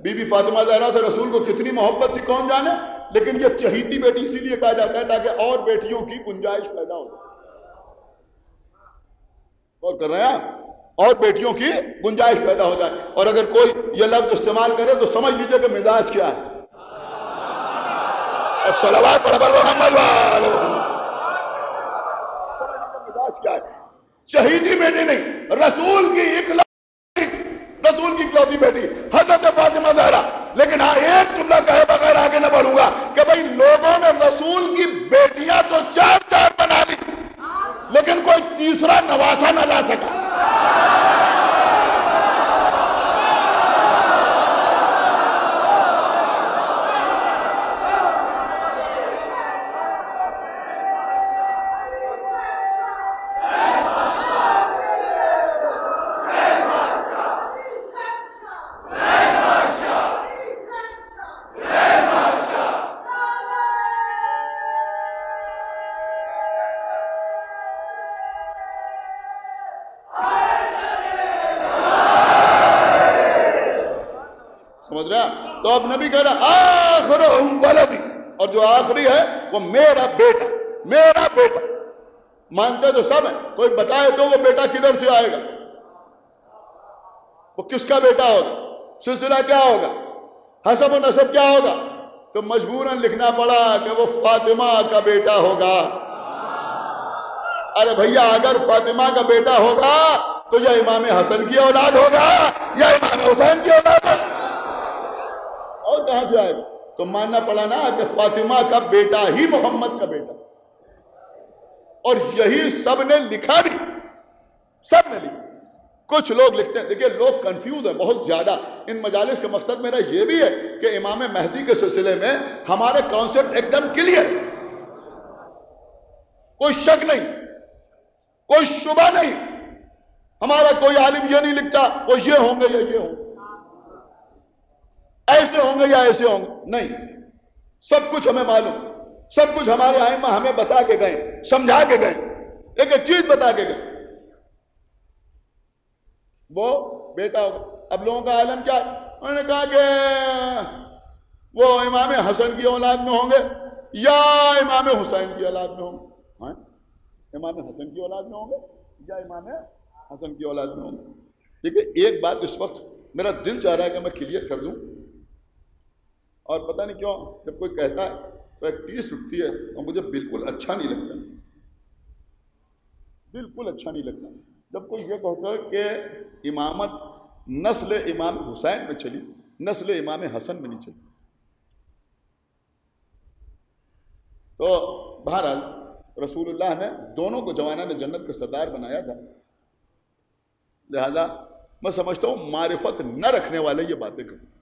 بی بی فاطمہ زہرا سے رسول کو کتنی محبت تھی کون جانے، لیکن یہ چہیتی بیٹی اسی لیے کہا جاتا ہے تاکہ اور بیٹیوں کی گنجائش پیدا ہو، اور کر رہے ہیں اور بیٹیوں کی گنجائش پیدا ہو جائے۔ اور اگر کوئی یہ لفظ استعمال کرے تو سمجھ لیجئے کہ مزاج کیا ہے، ایک صلوات پڑھ کر محمد والے سمجھ لیجئے مزاج کیا ہے۔ چہیتی بیٹی نہیں، رسول کی اکلوتی بیٹی حضرت فاطمہ زہرا۔ لیکن ہاں ایک جملہ کہے بغیر آگے نہ بڑھوں گا کہ بھئی لوگوں نے رسول کی بیٹیاں تو چار بنا لی لیکن کوئی تیسرا نواسا نہ لا سکا۔ سمجھ رہا؟ تو اب نبی کہہ رہا آخرہم ولدی، اور جو آخری ہے وہ میرا بیٹا، میرا بیٹا۔ مانتے تو سب ہیں، کوئی بتائے تو وہ بیٹا کدھر سے آئے گا، وہ کس کا بیٹا ہوگا، سلسلہ کیا ہوگا، حسب و نسب کیا ہوگا، تو مجبوراً لکھنا پڑا کہ وہ فاطمہ کا بیٹا ہوگا۔ ارے بھیا اگر فاطمہ کا بیٹا ہوگا تو یا امام حسن کی اولاد ہوگا یا امام حسین کی اولاد ہوگا، اور کہاں سے آئے گا؟ تو ماننا پڑا نا کہ فاطمہ کا بیٹا ہی محمد کا بیٹا، اور یہی سب نے لکھا بھی، سب نے لکھا۔ کچھ لوگ لکھتے ہیں، دیکھیں لوگ کنفیوز ہیں بہت زیادہ، ان مجالس کا مقصد میرا یہ بھی ہے کہ امام مہدی کے سلسلے میں ہمارے کانسیپٹ ایک دم کلیئر، کوئی شک نہیں، کوئی شبہ نہیں، ہمارا کوئی عالم یہ نہیں لکھتا وہ یہ ہوں گے یا یہ ہوں گے، ایسے ہوں گے یا ایسے ہوں گے، نہیں، سب کچھ ہمیں معلوم، سب کچھ ہمارے ائمہ ہمیں بتا کے گئے، سمجھا کے گئے، ایک ایک چیز بتا کے گئے، وہ بیٹا ہوگا۔ اب لوگوں کا عالم کیا ہے، انہوں نے کہا کہ وہ امام حسن کی اولاد میں ہوں گے یا امام حسین کی اولاد میں ہوں گے، ہاں امام حسن کی اولاد میں ہوں گے یا امام حسن کی اولاد میں ہوں گے۔ دیکھیں ایک بات اس وقت میرا دل چاہ رہا ہے کہ میں کلیئر کر دوں، اور پتہ نہیں کیوں جب کوئی کہتا ہے تو ایک ٹیس اٹھتی ہے اور مجھے بالکل اچھا نہیں لگتا، بالکل اچھا نہیں لگتا جب کوئی یہ کہتا ہے کہ امامت نسل امام حسین میں چلی، نسل امام حسن میں نہیں چلی۔ تو بہرحال رسول اللہ نے دونوں کو جوانان جنت کا سردار بنایا تھا، لہذا میں سمجھتا ہوں معرفت نہ رکھنے والے یہ باتیں کرتے ہیں،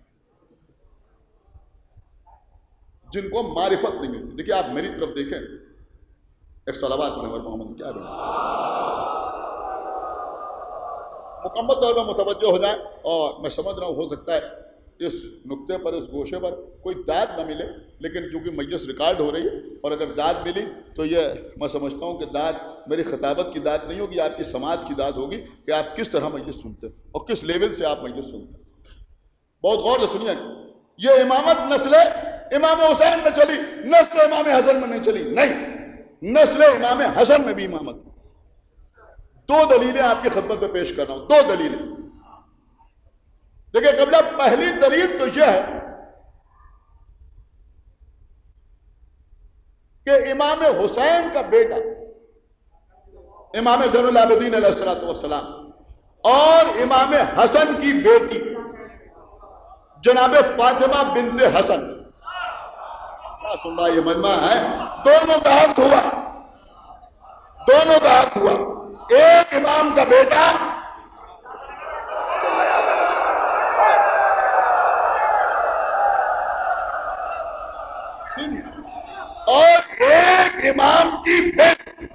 جن کو معرفت نہیں ملتی۔ دیکھیں آپ میری طرف دیکھیں، ایک صلوات محمد محمد کیا بنا، مکمل طور پر متوجہ ہو جائیں۔ اور میں سمجھ رہا ہوں ہو سکتا ہے اس نقطے پر، اس گوشے پر کوئی داد نہ ملے، لیکن کیونکہ مجلس ریکارڈ ہو رہی ہے، اور اگر داد ملی تو یہ میں سمجھتا ہوں کہ داد میری خطابت کی داد نہیں ہوگی، آپ کی سماعت کی داد ہوگی کہ آپ کس طرح مجلس سنتے ہیں اور کس لیول سے آپ مجلس سنتے ہیں۔ بہت غور سے سنیے، یہ امامت نسل امام حسین میں چلی، نسل امام حسن میں نہیں چلی، نہیں، نسل امام حسن میں بھی امامت۔ دو دلیلیں آپ کی خدمت میں پیش کر رہا ہوں، دو دلیلیں۔ دیکھیں قبلہ، پہلی دلیل تو یہ ہے کہ امام حسین کا بیٹا امام زین العابدین علیہ السلام اور امام حسن کی بیٹی جناب فاطمہ بنت حسن، سن رہا یہ مجمع ہے، دونوں کا حق ہوا، دونوں کا حق ہوا۔ ایک امام کا بیٹا اور ایک امام کی بیٹی۔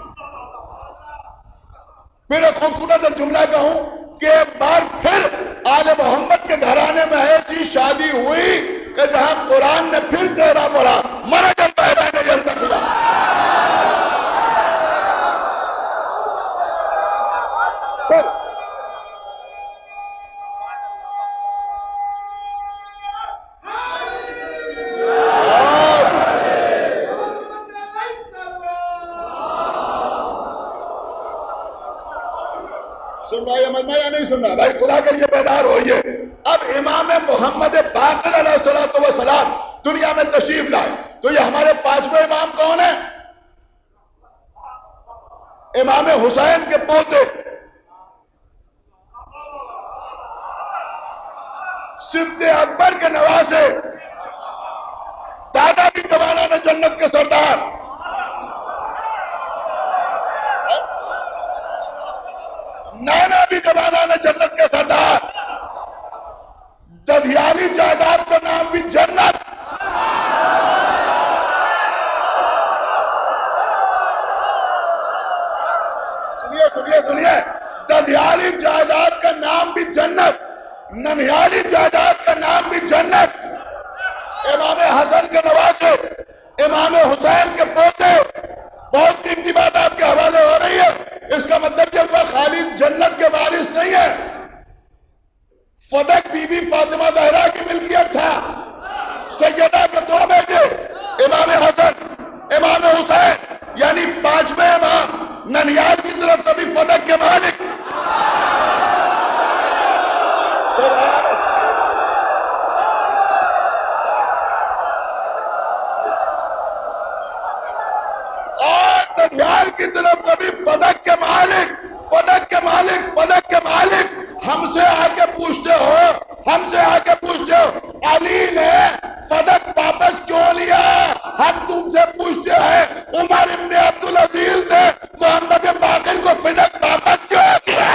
پھر ایک خوبصورت جملہ کہوں کہ ایک بار پھر آل محمد کے گھرانے میں ایسی شادی ہوئی کہ جہاں قرآن نے پھر چہرہ پڑھا، مرا جلتا ہے رہنے جلتا خدا۔ سن رہا ہے مجمع یا نہیں سن رہا؟ بھائی خدا کے لیے بیدار ہوئیے۔ اب امام محمد باقر علیہ السلام دنیا میں تشریف لائے تو یہ ہمارے پانچویں امام کون ہیں؟ امام حسین کے پوتے صدیق اکبر کے نواسے، دادا بھی جوانان جنت کے سردار، نانا بھی جوانان جنت کے سردار، ددھیالی جائیداد کا نام بھی جنت۔ سنیے سنیے سنیے، ددھیالی جائیداد کا نام بھی جنت، ننیالی جائیداد کا نام بھی جنت۔ امام حسن کے نواسے، امام حسین کے پوتے، بہت قیمتی بات آپ کے حوالے ہو رہی ہے۔ اس کا مطلب یہ ہوا خالی جنت کے وارث نہیں ہے، فدق بی بی فاطمہ زہرا کی ملکیت تھا۔ سیدہ کے دو بیٹے امام حسن، امام حسین، یعنی پانچویں امام ننیال کی طرف سے بھی فدق کے مالک۔ اور ننیال کی طرف سے بھی فدق کے مالک، فدق کے مالک، فدق کے مالک۔ ہم سے آ کے پوچھتے ہو، ہم سے آ کے پوچھتے ہو علی نے فدق واپس کیوں لیا؟ ہم تم سے پوچھتے ہیں عمر ابن عبدالعزیز نے محمد باقر کو فدق واپس کیوں کیا؟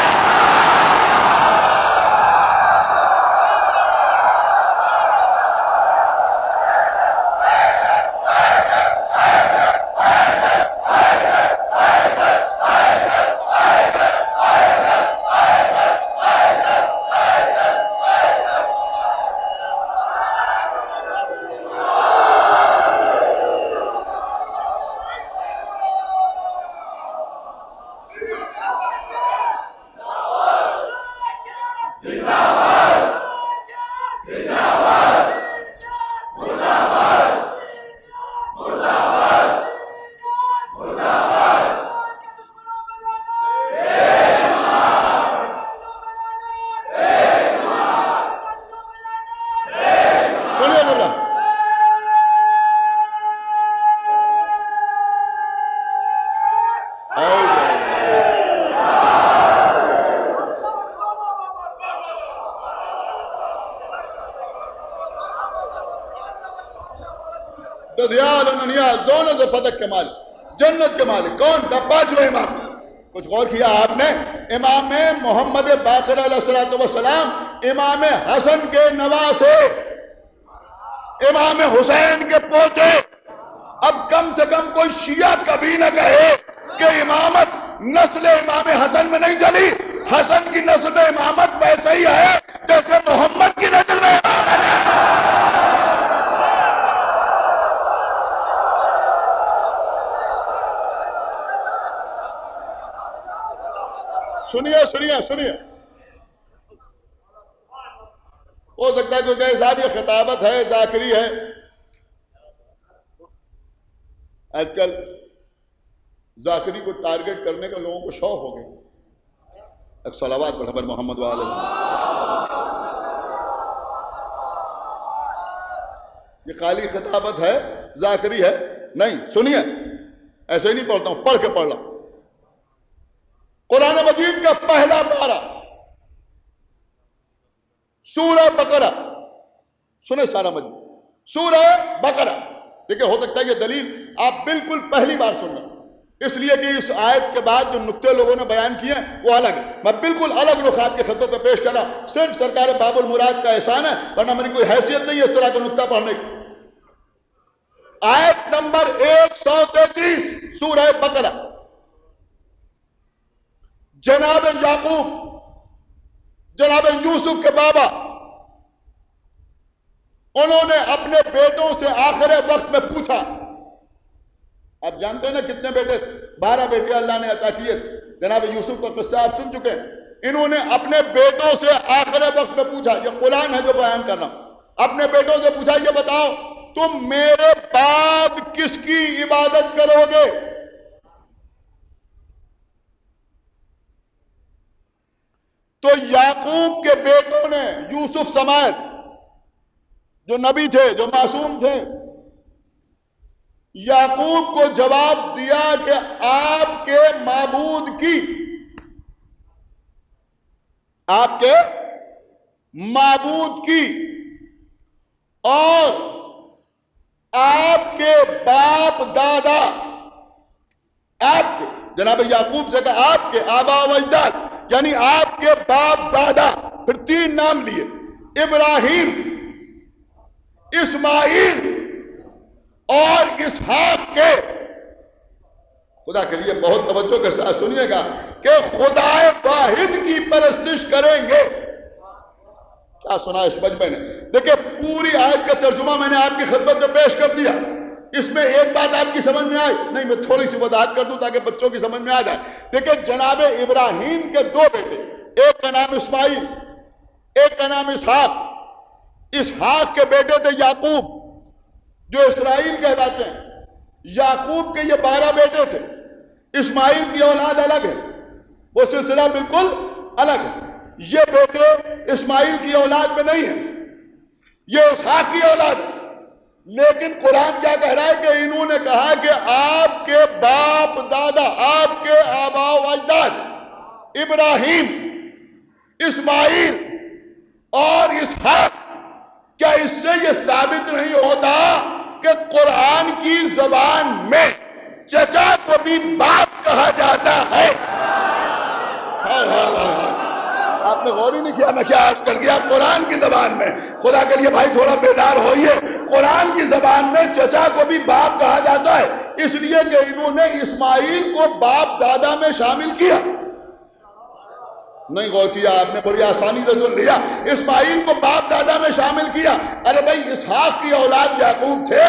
ددھیال اور ننیال دونوں سے فدق کے مالک، جنت کے مالک۔ کون تھا؟ پانچویں امام۔ کچھ غور کیا آپ نے؟ امام محمد باقر علیہ السلام امام حسن کے نواسے، امام حسین کے پوتے. اب کم سے کم کوئی شیعہ کبھی نہ کہے کہ امامت نسل امام حسن میں نہیں چلی. حسن کی نسل میں امامت ویسے ہی ہے جیسے محمد کی نسل میں امامت ہے. سنیے ہو سکتا ہے کوئی کہے صاحب یہ خطابت ہے، ذاکری ہے. آج کل ذاکری کو ٹارگٹ کرنے کا لوگوں کو شوق ہو گیا. ایک صلوات پڑھ پر محمد والے. یہ خالی خطابت ہے، ذاکری ہے نہیں. سنیے، ایسے ہی نہیں پڑھتا ہوں، پڑھ کے پڑھ رہا ہوں. قرآن مجید کا پہلا پارہ سورہ بقرہ. سنیں سارا مجید سورہ بقرہ. دیکھیں، ہو سکتا ہے یہ دلیل آپ بالکل پہلی بار سن رہے ہیں، اس لیے کہ اس آیت کے بعد جو نقطے لوگوں نے بیان کیے ہیں وہ الگ ہے. میں بالکل الگ رخ آپ کے خطوں پہ پیش کر رہا ہوں. صرف سرکار باب المراد کا احسان ہے، ورنہ میری کوئی حیثیت نہیں ہے اس طرح کا نقطہ پڑھنے کی. آیت نمبر 133 سورہ بقرہ. جناب یعقوب، جناب یوسف کے بابا، انہوں نے اپنے بیٹوں سے آخر وقت میں پوچھا. آپ جانتے ہیں نا کتنے بیٹے؟ 12 بیٹے اللہ نے عطا کیے. جناب یوسف کا قصہ آپ سن چکے ہیں. انہوں نے اپنے بیٹوں سے آخر وقت میں پوچھا، یہ قرآن ہے جو بیان کر رہا ہوں. اپنے بیٹوں سے پوچھا، یہ بتاؤ تم میرے بعد کس کی عبادت کرو گے؟ تو یعقوب کے بیٹوں نے، یوسف سمیت جو نبی تھے، جو معصوم تھے، یعقوب کو جواب دیا کہ آپ کے معبود کی، آپ کے معبود کی اور آپ کے باپ دادا، آپ کے، جناب یعقوب سے کہا آپ کے آبا و اجداد، یعنی آپ کے باپ دادا. پھر 3 نام لیے، ابراہیم، اسماعیل اور اسحاق کے. خدا کے لیے بہت توجہ کے ساتھ سنیے گا کہ خدا واحد کی پرستش کریں گے. کیا سنا اس مجمع نے؟ دیکھیں پوری آیت کا ترجمہ میں نے آپ کی خدمت میں پیش کر دیا. اس میں ایک بات آپ کی سمجھ میں آئی نہیں؟ میں تھوڑی سی وضاحت کر دوں تاکہ بچوں کی سمجھ میں آ جائے. دیکھیں جناب ابراہیم کے 2 بیٹے، ایک کا نام اسماعیل، ایک کا نام اسحاق. اسحاق کے بیٹے تھے یعقوب جو اسرائیل کہلاتے ہیں. یعقوب کے یہ 12 بیٹے تھے. اسماعیل کی اولاد الگ ہے، وہ سلسلہ بالکل الگ ہے. یہ بیٹے اسماعیل کی اولاد میں نہیں ہیں، یہ اسحاق کی اولاد ہے. لیکن قرآن کیا کہہ رہا ہے کہ انہوں نے کہا کہ آپ کے باپ دادا، آپ کے آبا و اجداد ابراہیم، اسماعیل اور اسحاق. کیا اس سے یہ ثابت نہیں ہوتا کہ قرآن کی زبان میں چچا کو بھی باپ کہا جاتا ہے؟ آپ نے غور ہی نہیں کیا میں کیا عرض کر گیا؟ قرآن کی زبان میں، خدا کے لیے بھائی تھوڑا بیدار ہوئیے، قرآن کی زبان میں چچا کو بھی باپ کہا جاتا ہے. اس لیے کہ انہوں نے اسماعیل کو باپ دادا میں شامل کیا. نہیں غور کیا آپ نے؟ بڑی آسانی سے سن لیا. اسماعیل کو باپ دادا میں شامل کیا. ارے بھائی اسحاق کی اولاد یعقوب تھے،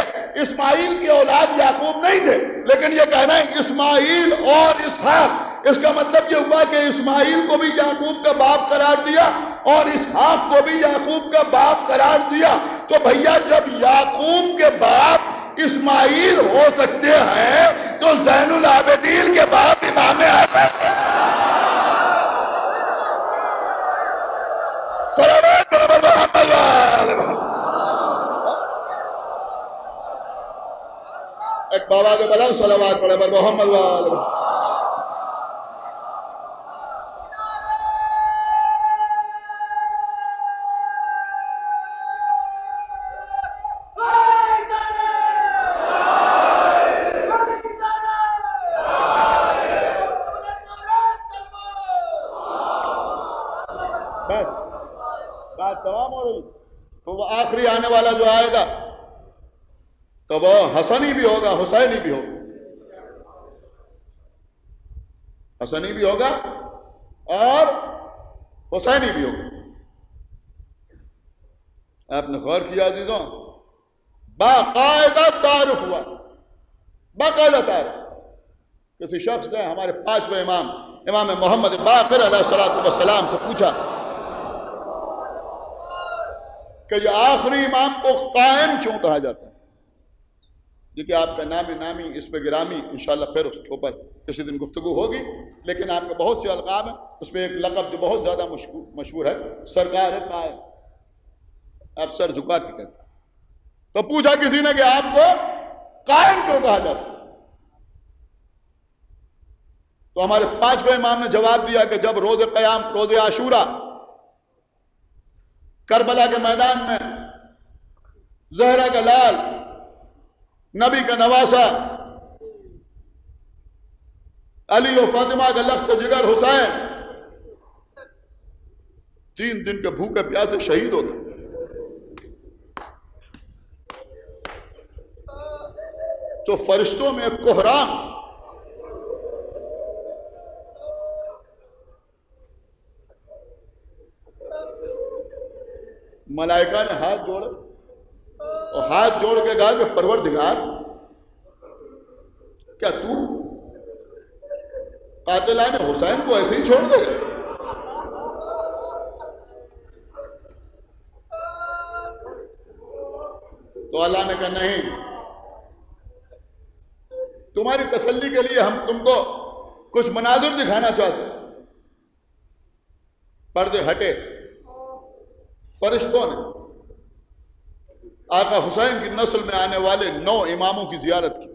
اسماعیل کی اولاد یعقوب نہیں تھے. لیکن یہ کہنا ہے اسماعیل اور اسحاق، اس کا مطلب یہ ہوا کہ اسماعیل کو بھی یعقوب کا باپ قرار دیا اور اسحاق کو بھی یعقوب کا باپ قرار دیا. تو بھیا جب یعقوب کے باپ اسماعیل ہو سکتے ہیں تو زین العابدین کے باپ امام حسن. ایک بابا جو بلا صلوات پڑھے پر محمد والے. آنے والا جو آئے گا تو وہ حسنی بھی ہوگا حسینی بھی ہوگا، حسنی بھی ہوگا اور حسینی بھی ہوگا۔ آپ نے غور کیا عزیزوں، باقاعدہ تعارف ہوا، باقاعدہ تعارف۔ کسی شخص نے ہمارے 5ویں امام محمد باقر علیہ السلام سے پوچھا کہ یہ آخری امام کو قائم کیوں کہا جاتا ہے؟ دیکھیے آپ کا نامی اس پہ گرامی انشاءاللہ پھر اس کے اوپر کسی دن گفتگو ہوگی، لیکن آپ کے بہت سے القاب ہیں، اس پہ ایک لقب جو بہت زیادہ مشہور ہے سرکار قائم، آپ سر جھکا کے کہتے ہیں۔ تو پوچھا کسی نے کہ آپ کو قائم کیوں کہا جاتا ہے؟ تو ہمارے 5ویں امام نے جواب دیا کہ جب روز قیام، روز عاشورہ، کربلا کے میدان میں زہرا کا لال، نبی کا نواسا، علی و فاطمہ کا لخت جگر حسین 3 دن کے بھوکے پیاسے شہید ہو گئے۔ تو فرشتوں میں ایک کوہرام، ملائکہ نے ہاتھ جوڑے اور ہاتھ جوڑ کے کہا کہ پروردگار، کیا تو قاتلان حسین کو ایسے ہی چھوڑ دے گا؟ تو اللہ نے کہا نہیں، تمہاری تسلی کے لیے ہم تم کو کچھ مناظر دکھانا چاہتے ہیں۔ پردے ہٹے، فرشتوں نے آقا حسین کی نسل میں آنے والے 9 اماموں کی زیارت کی۔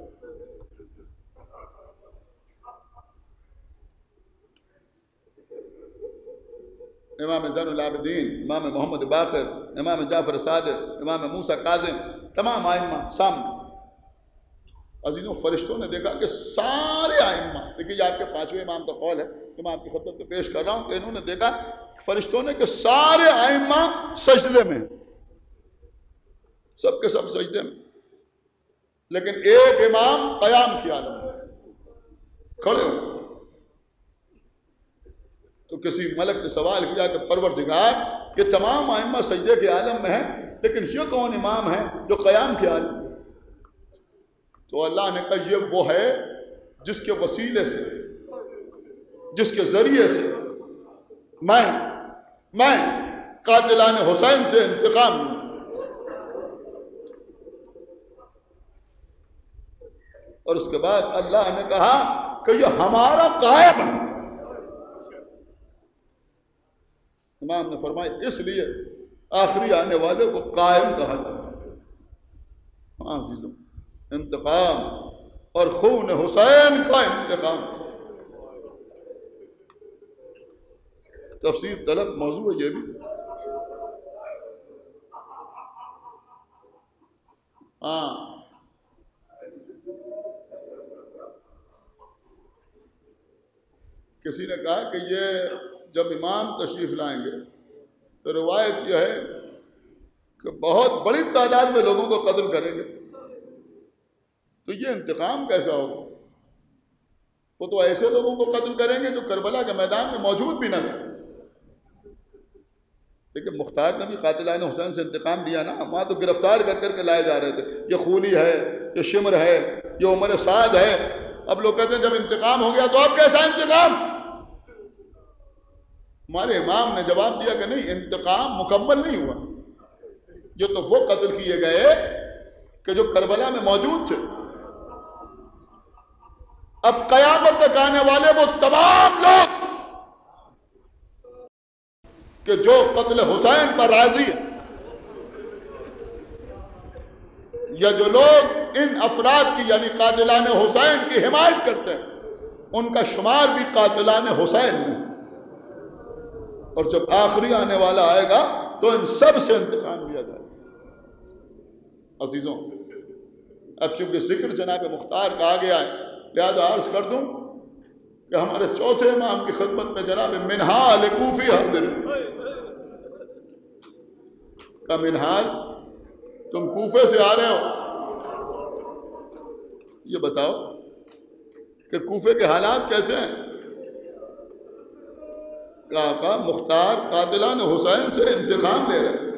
امام زین العابدین، امام محمد باقر، امام جعفر صادق، امام موسیٰ کاظم، تمام ائمہ سامنے۔ عزیزوں فرشتوں نے دیکھا کہ سارے ائمہ، دیکھیے یہ آپ کے 5ویں امام کا قول ہے کہ میں آپ کی خدمت میں پیش کر رہا ہوں کہ انہوں نے دیکھا فرشتوں نے کہ سارے ائمہ سجدے میں، سب کے سب سجدے میں، لیکن ایک امام قیام کی حالت میں کھڑے ہو۔ تو کسی ملک نے سوال کیا کہ پروردگار، یہ تمام ائمہ سجدے کے عالم میں ہیں، لیکن یہ کون امام ہے جو قیام کی حالت میں؟ تو اللہ نے کہا یہ وہ ہے جس کے وسیلے سے، جس کے ذریعے سے میں قاتلان حسین سے انتقام لوں۔ اور اس کے بعد اللہ نے کہا کہ یہ ہمارا قائم ہے۔ امام نے فرمایا اس لیے آخری آنے والے کو قائم کہا جاتا ہے۔ ہاں عزیزوں، انتقام اور خون حسین کا انتقام تفسیر طلب موضوع ہے یہ بھی۔ ہاں کسی نے کہا کہ یہ جب امام تشریف لائیں گے تو روایت یہ ہے کہ بہت بڑی تعداد میں لوگوں کو قتل کریں گے، تو یہ انتقام کیسا ہوگا؟ وہ تو ایسے لوگوں کو قتل کریں گے جو کربلا کے میدان میں موجود بھی نہ تھے۔ لیکن مختار نے بھی قاتلان حسین سے انتقام لیا نا، وہاں تو گرفتار کر کر کے لائے جا رہے تھے، یہ خولی ہے، یہ شمر ہے، یہ عمر سعد ہے۔ اب لوگ کہتے ہیں جب انتقام ہو گیا تو اب کیسا انتقام؟ ہمارے امام نے جواب دیا کہ نہیں، انتقام مکمل نہیں ہوا، یہ تو وہ قتل کیے گئے کہ جو کربلا میں موجود تھے۔ اب قیامت تک آنے والے وہ تمام لوگ کہ جو قتل حسین پر راضی ہیں، یا جو لوگ ان افراد کی یعنی قاتلان حسین کی حمایت کرتے ہیں، ان کا شمار بھی قاتلان حسین میں۔ اور جب آخری آنے والا آئے گا تو ان سب سے انتقام لیا جائے گا۔ عزیزوں اب چونکہ ذکر جناب مختار کا آ گیا ہے، لہذا عرض کر دوں کہ ہمارے چوتھے امام کی خدمت میں جناب منہال کوفی حاضر کا منہال تم کوفے سے آ رہے ہو، یہ بتاؤ کہ کوفے کے حالات کیسے ہیں؟ کہا مختار قاتلان حسین سے انتقام لے رہے،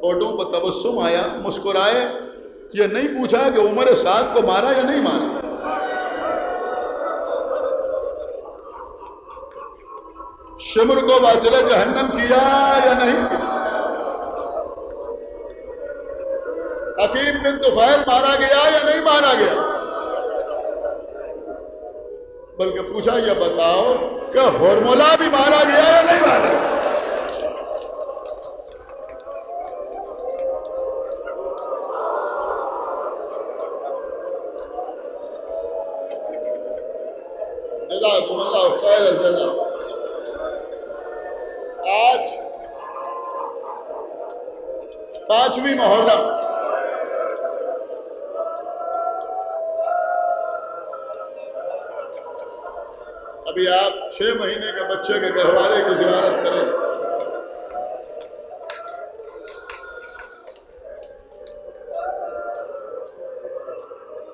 ہوٹوں پر تبسم آیا، مسکرائے، یہ نہیں پوچھا کہ عمر سعد کو مارا یا نہیں مارا۔ شمر کو واصل جہنم کیا یا نہیں کیا؟ حکیم بن طفیل مارا گیا یا نہیں مارا گیا؟ بلکہ پوچھا یہ بتاؤ کہ ہرملہ بھی مارا گیا یا نہیں مارا گیا؟ جزاکم اللہ خیر الجزا۔ آج 5ویں محرم، ابھی آپ 6 مہینے کے بچے کے گہوارے کی زیارت کریں،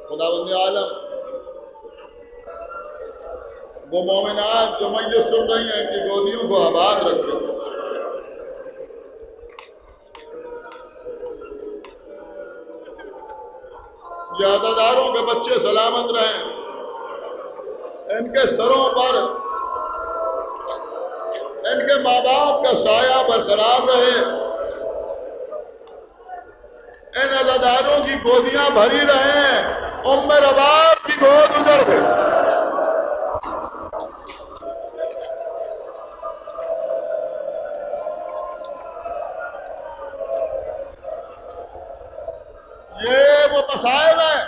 خداوند عالم وہ مومنات جو مجلس سن رہی ہیں ان کی گودیوں کو آباد رکھے، یہ عزاداروں کے بچے سلامت رہیں، ان کے سروں پر ان کے ماں باپ کا سایہ برقرار رہے، ان عزاداروں کی گودیاں بھری رہیں، ام رباب کی گود اجڑ گئی۔ یہ وہ مسائل ہیں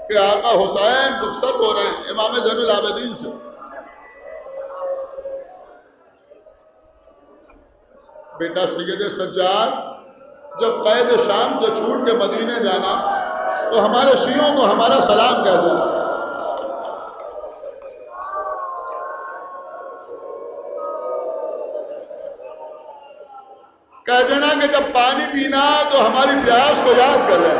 کہ آقا حسین رخصت ہو رہے ہیں امام زین العابدین سے، بیٹا سید سجاد جب قید شام سے چھوٹ کے مدینے جانا تو ہمارے شیعوں کو ہمارا سلام کہہ دینا۔ کہہ دینا کہ جب پانی پینا تو ہماری پیاس کو یاد کر لیں،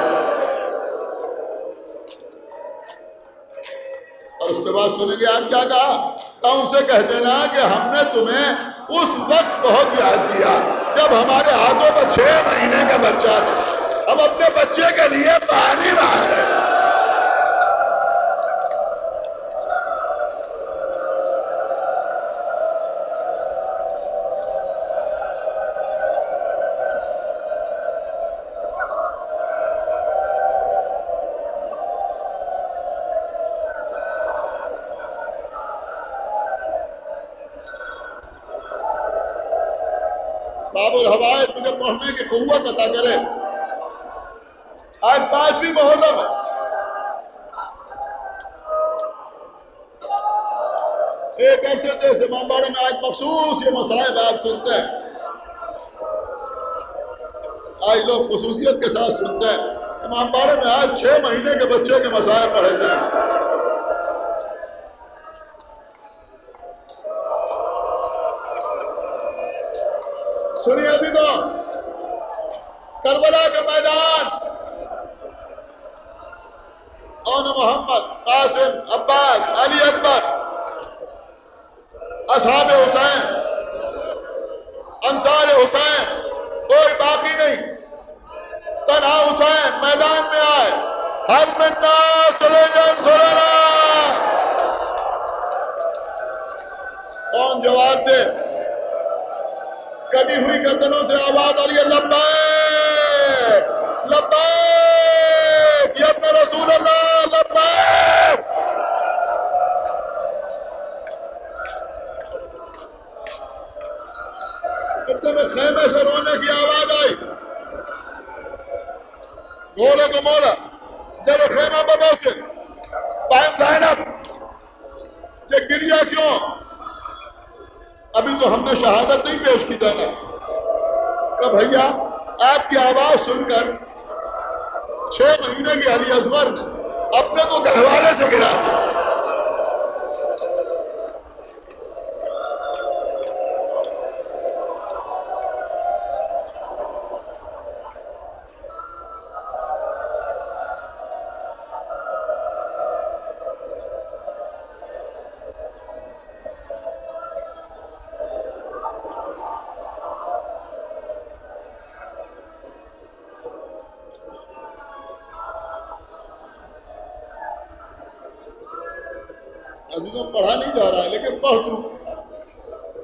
اور اس کے بعد سنیں گے آپ کیا کہا، تو ان سے کہہ دینا کہ ہم نے تمہیں اس وقت بہت یاد کیا جب ہمارے ہاتھوں میں 6 مہینے کا بچہ تھا، ہم اپنے بچے کے لیے پانی مانگ رہے ہیں۔ باب الحوائج مجھے پڑھنے کی قوت عطا کرے۔ آج 5ویں محرم ہے، ایک عرصے سے امام باڑے میں آج مخصوص یہ مسائل آپ سنتے ہیں، آج لوگ خصوصیت کے ساتھ سنتے ہیں، امام باڑے میں آج 6 مہینے کے بچے کے مسائل پڑھے جائیں۔ سنیے ابھی تو کربلا کے میدان اون محمد، قاسم، عباس، علی اکبر، اصحاب حسین، انصار حسین، کوئی باقی نہیں، تنہا حسین میدان میں آئے، حل من الناس لجن سرنا، کون جواب دے؟ کبھی ہوئی گردنوں سے آواز آ رہی ہے، لبیک لبیک یا ابن رسول اللہ، لبیک۔ اتنے میں خیمے سے رونے کی آواز آئی، گولے کو مولا جب خیمہ پر پہنچے، بہن زینب یہ گریا کیوں؟ ابھی تو ہم نے شہادت نہیں پیش کی جانا کہ بھیا آپ کی آواز سن کر 6 مہینے کے علی اصغر نے اپنے کو گہوارے سے گرا۔ عزیزوں پڑھا نہیں جا رہا ہے لیکن پڑھ دوں،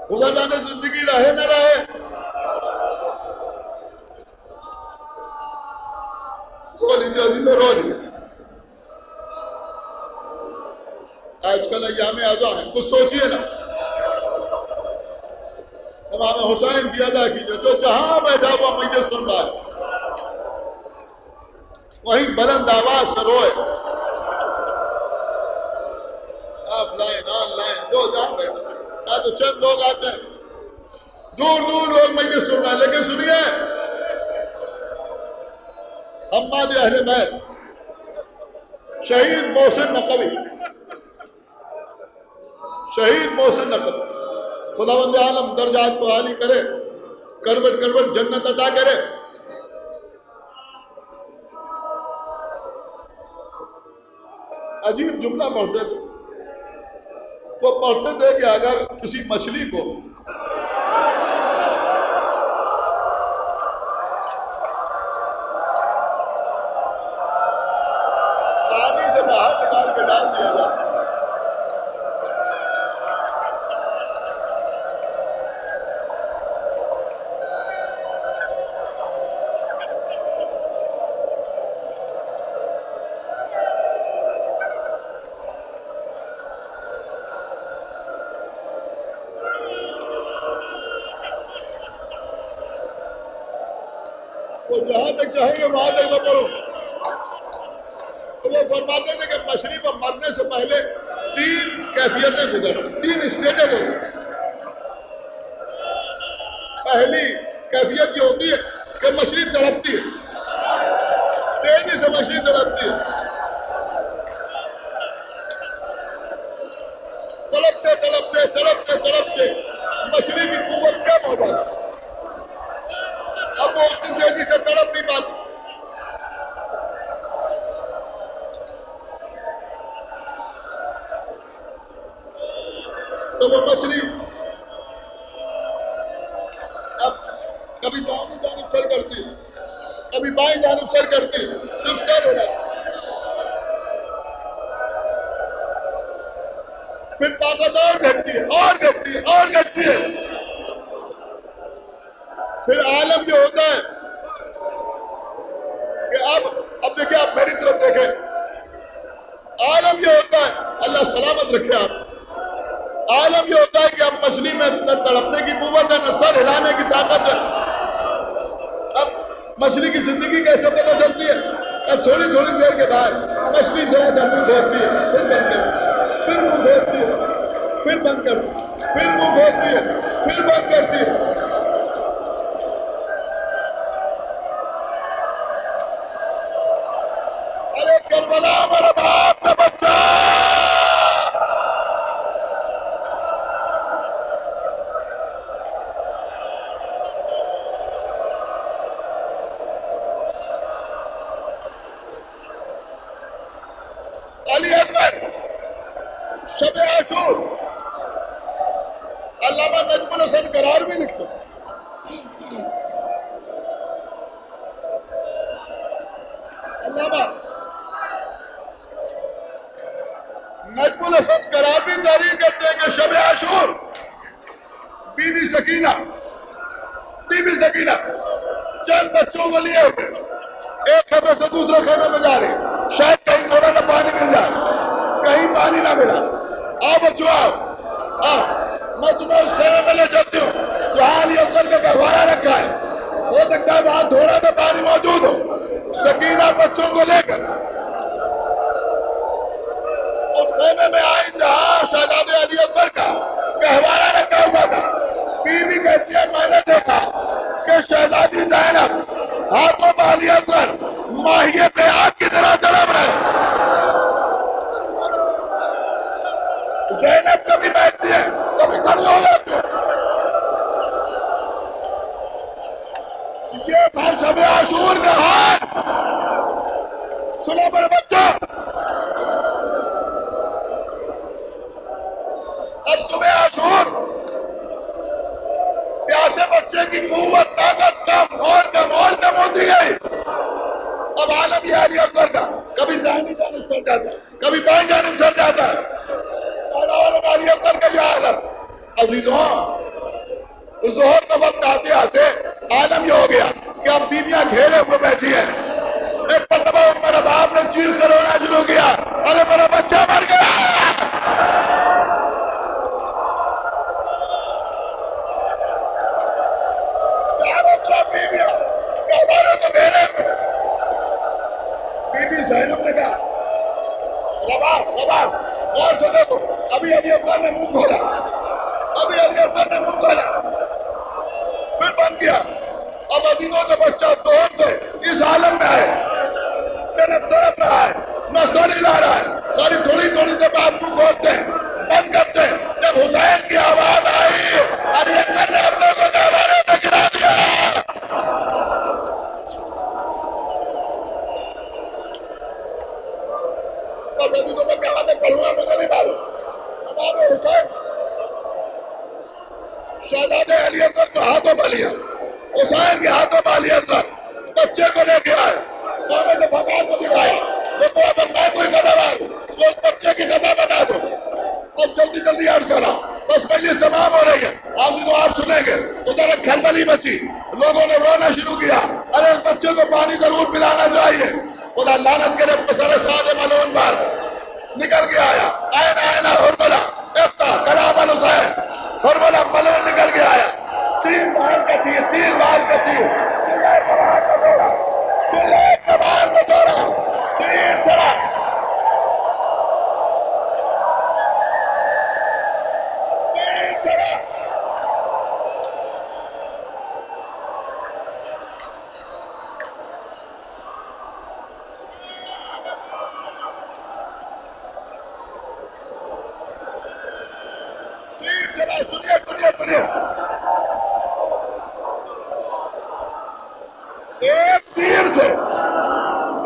خدا جانے زندگی رہے نہ رہے۔ رو لیجیے عزیزوں، رو لیجیے۔ آج کل ایام اعزاں ہیں، کچھ سوچئے نا۔ امام حسین کی ادا کیجیے، جو جہاں بیٹھا ہوا مجھے سن رہا ہے وہیں بلند آواز سے روئے۔ آپ لائیں آن لائیں جو جہاں بیٹھا، تو چند لوگ آتے ہیں، دور دور لوگ مجھے سن رہا ہے، لیکن سنیے حماد اہل بیت شہید محسن نقوی، شہید محسن نقوی، خداوند عالم درجات کو عالی کرے، کروٹ کروٹ جنت عطا کرے۔ عجیب جملہ پڑھتے تھے، وہ پڑھتے تھے کہ اگر کسی مچھلی کو پانی سے باہر نکال کے ڈال دیا جائے تو جہاں تک چاہیں گے وہاں تک نہ پڑھو۔ تو وہ فرماتے تھے کہ مچھلی پر مرنے سے پہلے 3 کیفیتیں گزرتی، 3 اسٹیجز ہوتی ہیں۔ پہلی کیفیت یہ ہوتی ہے کہ مچھلی تڑپتی ہے، تیزی سے مچھلی تڑپتی ہے، تڑپتے تڑپتے تڑپتے تڑپتے مچھلی کی قوت کم ہو جاتی ہے، اب وہ اتنی تیزی سے تڑپ نہیں پاتی۔ تو وہ مچھلی اب کبھی دائیں جانب سر کرتی، کبھی بائیں جانب سر کرتی، صرف سر ہو جاتی، پھر طاقت اور گھٹتی ہے اور گھٹتی ہے اور گھٹتی ہے۔ پھر عالم یہ ہوتا ہے کہ اب دیکھیں، آپ میری طرف دیکھیں، عالم یہ ہوتا ہے، اللہ سلامت رکھے آپ، عالم یہ ہوتا ہے کہ اب مچھلی میں نہ تڑپنے کی قوت ہے نہ سر ہلانے کی طاقت ہے۔ اب مچھلی کی زندگی کیسے پتہ چلتی ہے؟ اب تھوڑی تھوڑی دیر کے بعد مچھلی ذرا سا منہ کھولتی ہے، پھر بند کرتی ہے، پھر منہ کھولتی ہے، پھر بند کرتی ہے، پھر منہ کھولتی ہے، پھر بند کرتی ہے۔ ارے کربلا ہمارا باپ کا بچہ، علی اکبر شب عاشور، علامہ نجم الحسن قرار بھی لکھتے ہیں۔ علامہ نجم الحسن قرار بھی تحریر کرتے ہیں کہ شب عاشور بیوی سکینہ چند بچوں کو لیے ہوئے ایک خیمے سے دوسرے خیمے میں جا رہے، شاید کہیں تھوڑا نہ پانی مل جائے، کہیں پانی نہ ملا، آؤ بچوں آؤ، میں تمہیں اس خیمے میں لے چلتی ہوں جہاں علی اصغر کا گہوارہ رکھا ہے، ہو سکتا ہے وہاں تھوڑا میں پانی موجود ہو۔ سکینہ بچوں کو لے کر اس خیمے میں آئی جہاں شہزادے علی اکبر کا گہوارہ رکھا ہوا تھا۔ بیوی کہتی ہے میں نے دیکھا کہ شہزادی زینب ہاتھوں میں علی اکبر ماہیے پیاز کی طرح تڑپ رہے۔ زینب کبھی بیٹھتی ہے کبھی کھڑی ہو جاتی ہے۔ یہ تھا شب عاشور کا حال۔ سنو میرے بچوں، اب صبح عاشور پیاسے بچے کی قوت طاقت کم ہوتی گئی۔ اب عالم یہ علی اکبر کا کبھی دائیں جانب سر جاتا ہے، کبھی بائیں جانب سر جاتا ہے، عزیزوں ظہر کا وقت آتے آتے عالم یہ ہو گیا کہ اب بیویاں گھیرے ہوئے بیٹھی ہیں. ایک مرتبہ میرا باپ نے چیخ کر رونا شروع کیا, ارے میرا بچہ مر گیا. چاروں طرف بیویاں ہمارے تو گھیرے میں. بی بی زینب نے کہا رباب اور سے دیکھو, ابھی افغان نے منہ کھولا, افغان نے منہ کھولا, پھر بند کیا. اب عزیزوں کا بچہ زہر سے اس عالم میں آئے, تڑپ رہا ہے, نہ سر ہلا رہا ہے, خالی تھوڑی تھوڑی دیر بعد منہ کھولتے ہیں, بند کرتے ہیں. جب حسین کی آواز آئی, ابھی اکبر نے اپنے کو کعبے میں گرا دیا. بس عزیزوں میں کہاں تک پڑھوں گا مجھے نہیں معلوم. ہمارے حسین شہزادے علی اکبر کو ہاتھوں پا لیا, حسین کے ہاتھوں پا لیا, بچے کو لے کے آئے, کعبے کے فقار کو دکھایا, دیکھو اگر میں کوئی گداوار تو اس بچے کی گدا بنا دو. اب جلدی جلدی عرض کرا, بس مجلس تمام ہو رہی ہے, آج آپ سنیں گے. ادھر ایک کھلبلی مچی, لوگوں نے رونا شروع کیا, ارے اس بچے کو پانی ضرور پلانا چاہیے. خدا لعنت کرے پسر سعد ملعون پر نکل کے آیا, آئینہ حرملہ افتح کلام الحسین, حرملہ ملعون نکل کے آیا. 3 بال کا تیر, 3 بال کا تیر, چلائے کبار کا دوڑا, چلائے کبار کا دوڑا, تیر چلا. تیر چلا. سنیے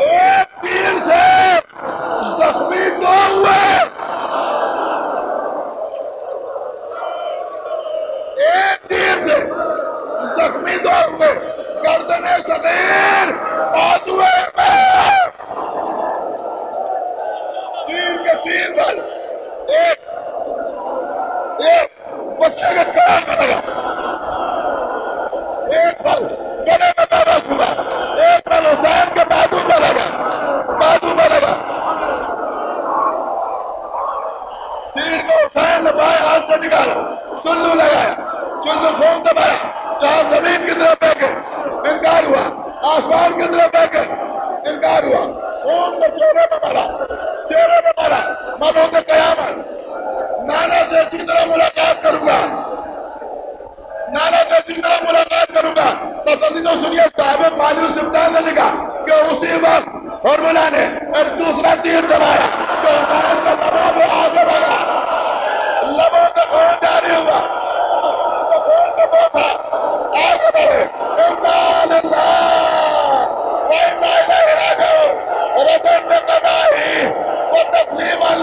ایک تیر سے زخمی 2 ہوئے. ایک تیر سے زخمی 2 ہوئے. گردن صغیر بازوئے میں تیر کے 3 بل. ایک بچے کے کان میں لگا, ایک بل گلے میں پیدا ہوا, ایک بل حسین کے بازو میں لگا. تیر کو حسین نے بائیں ہاتھ سے نکالا, چلو لگایا, چلو خون سے بھرا, جہاں زمین کی طرف پھینکے انکار ہوا, آسمان کی طرف پھینکے انکار ہوا, خون کو چہرے پہ مارا. مبعوث قیامت نانا سے اسی طرح ملاقات کروں گا, بس عزیزوں سنیے, صاحب مالی سلطان نے لکھا کہ اسی وقت حرملہ نے ایک دوسرا تیر چلایا کہ حسین کا لبوں پہ آگے بڑھا, لبوں کا خون جاری ہوا, خون کا بوتھا آگے بڑھے. انا للہ و انا الیہ راجعون, رضا بقضائہ و تسلیما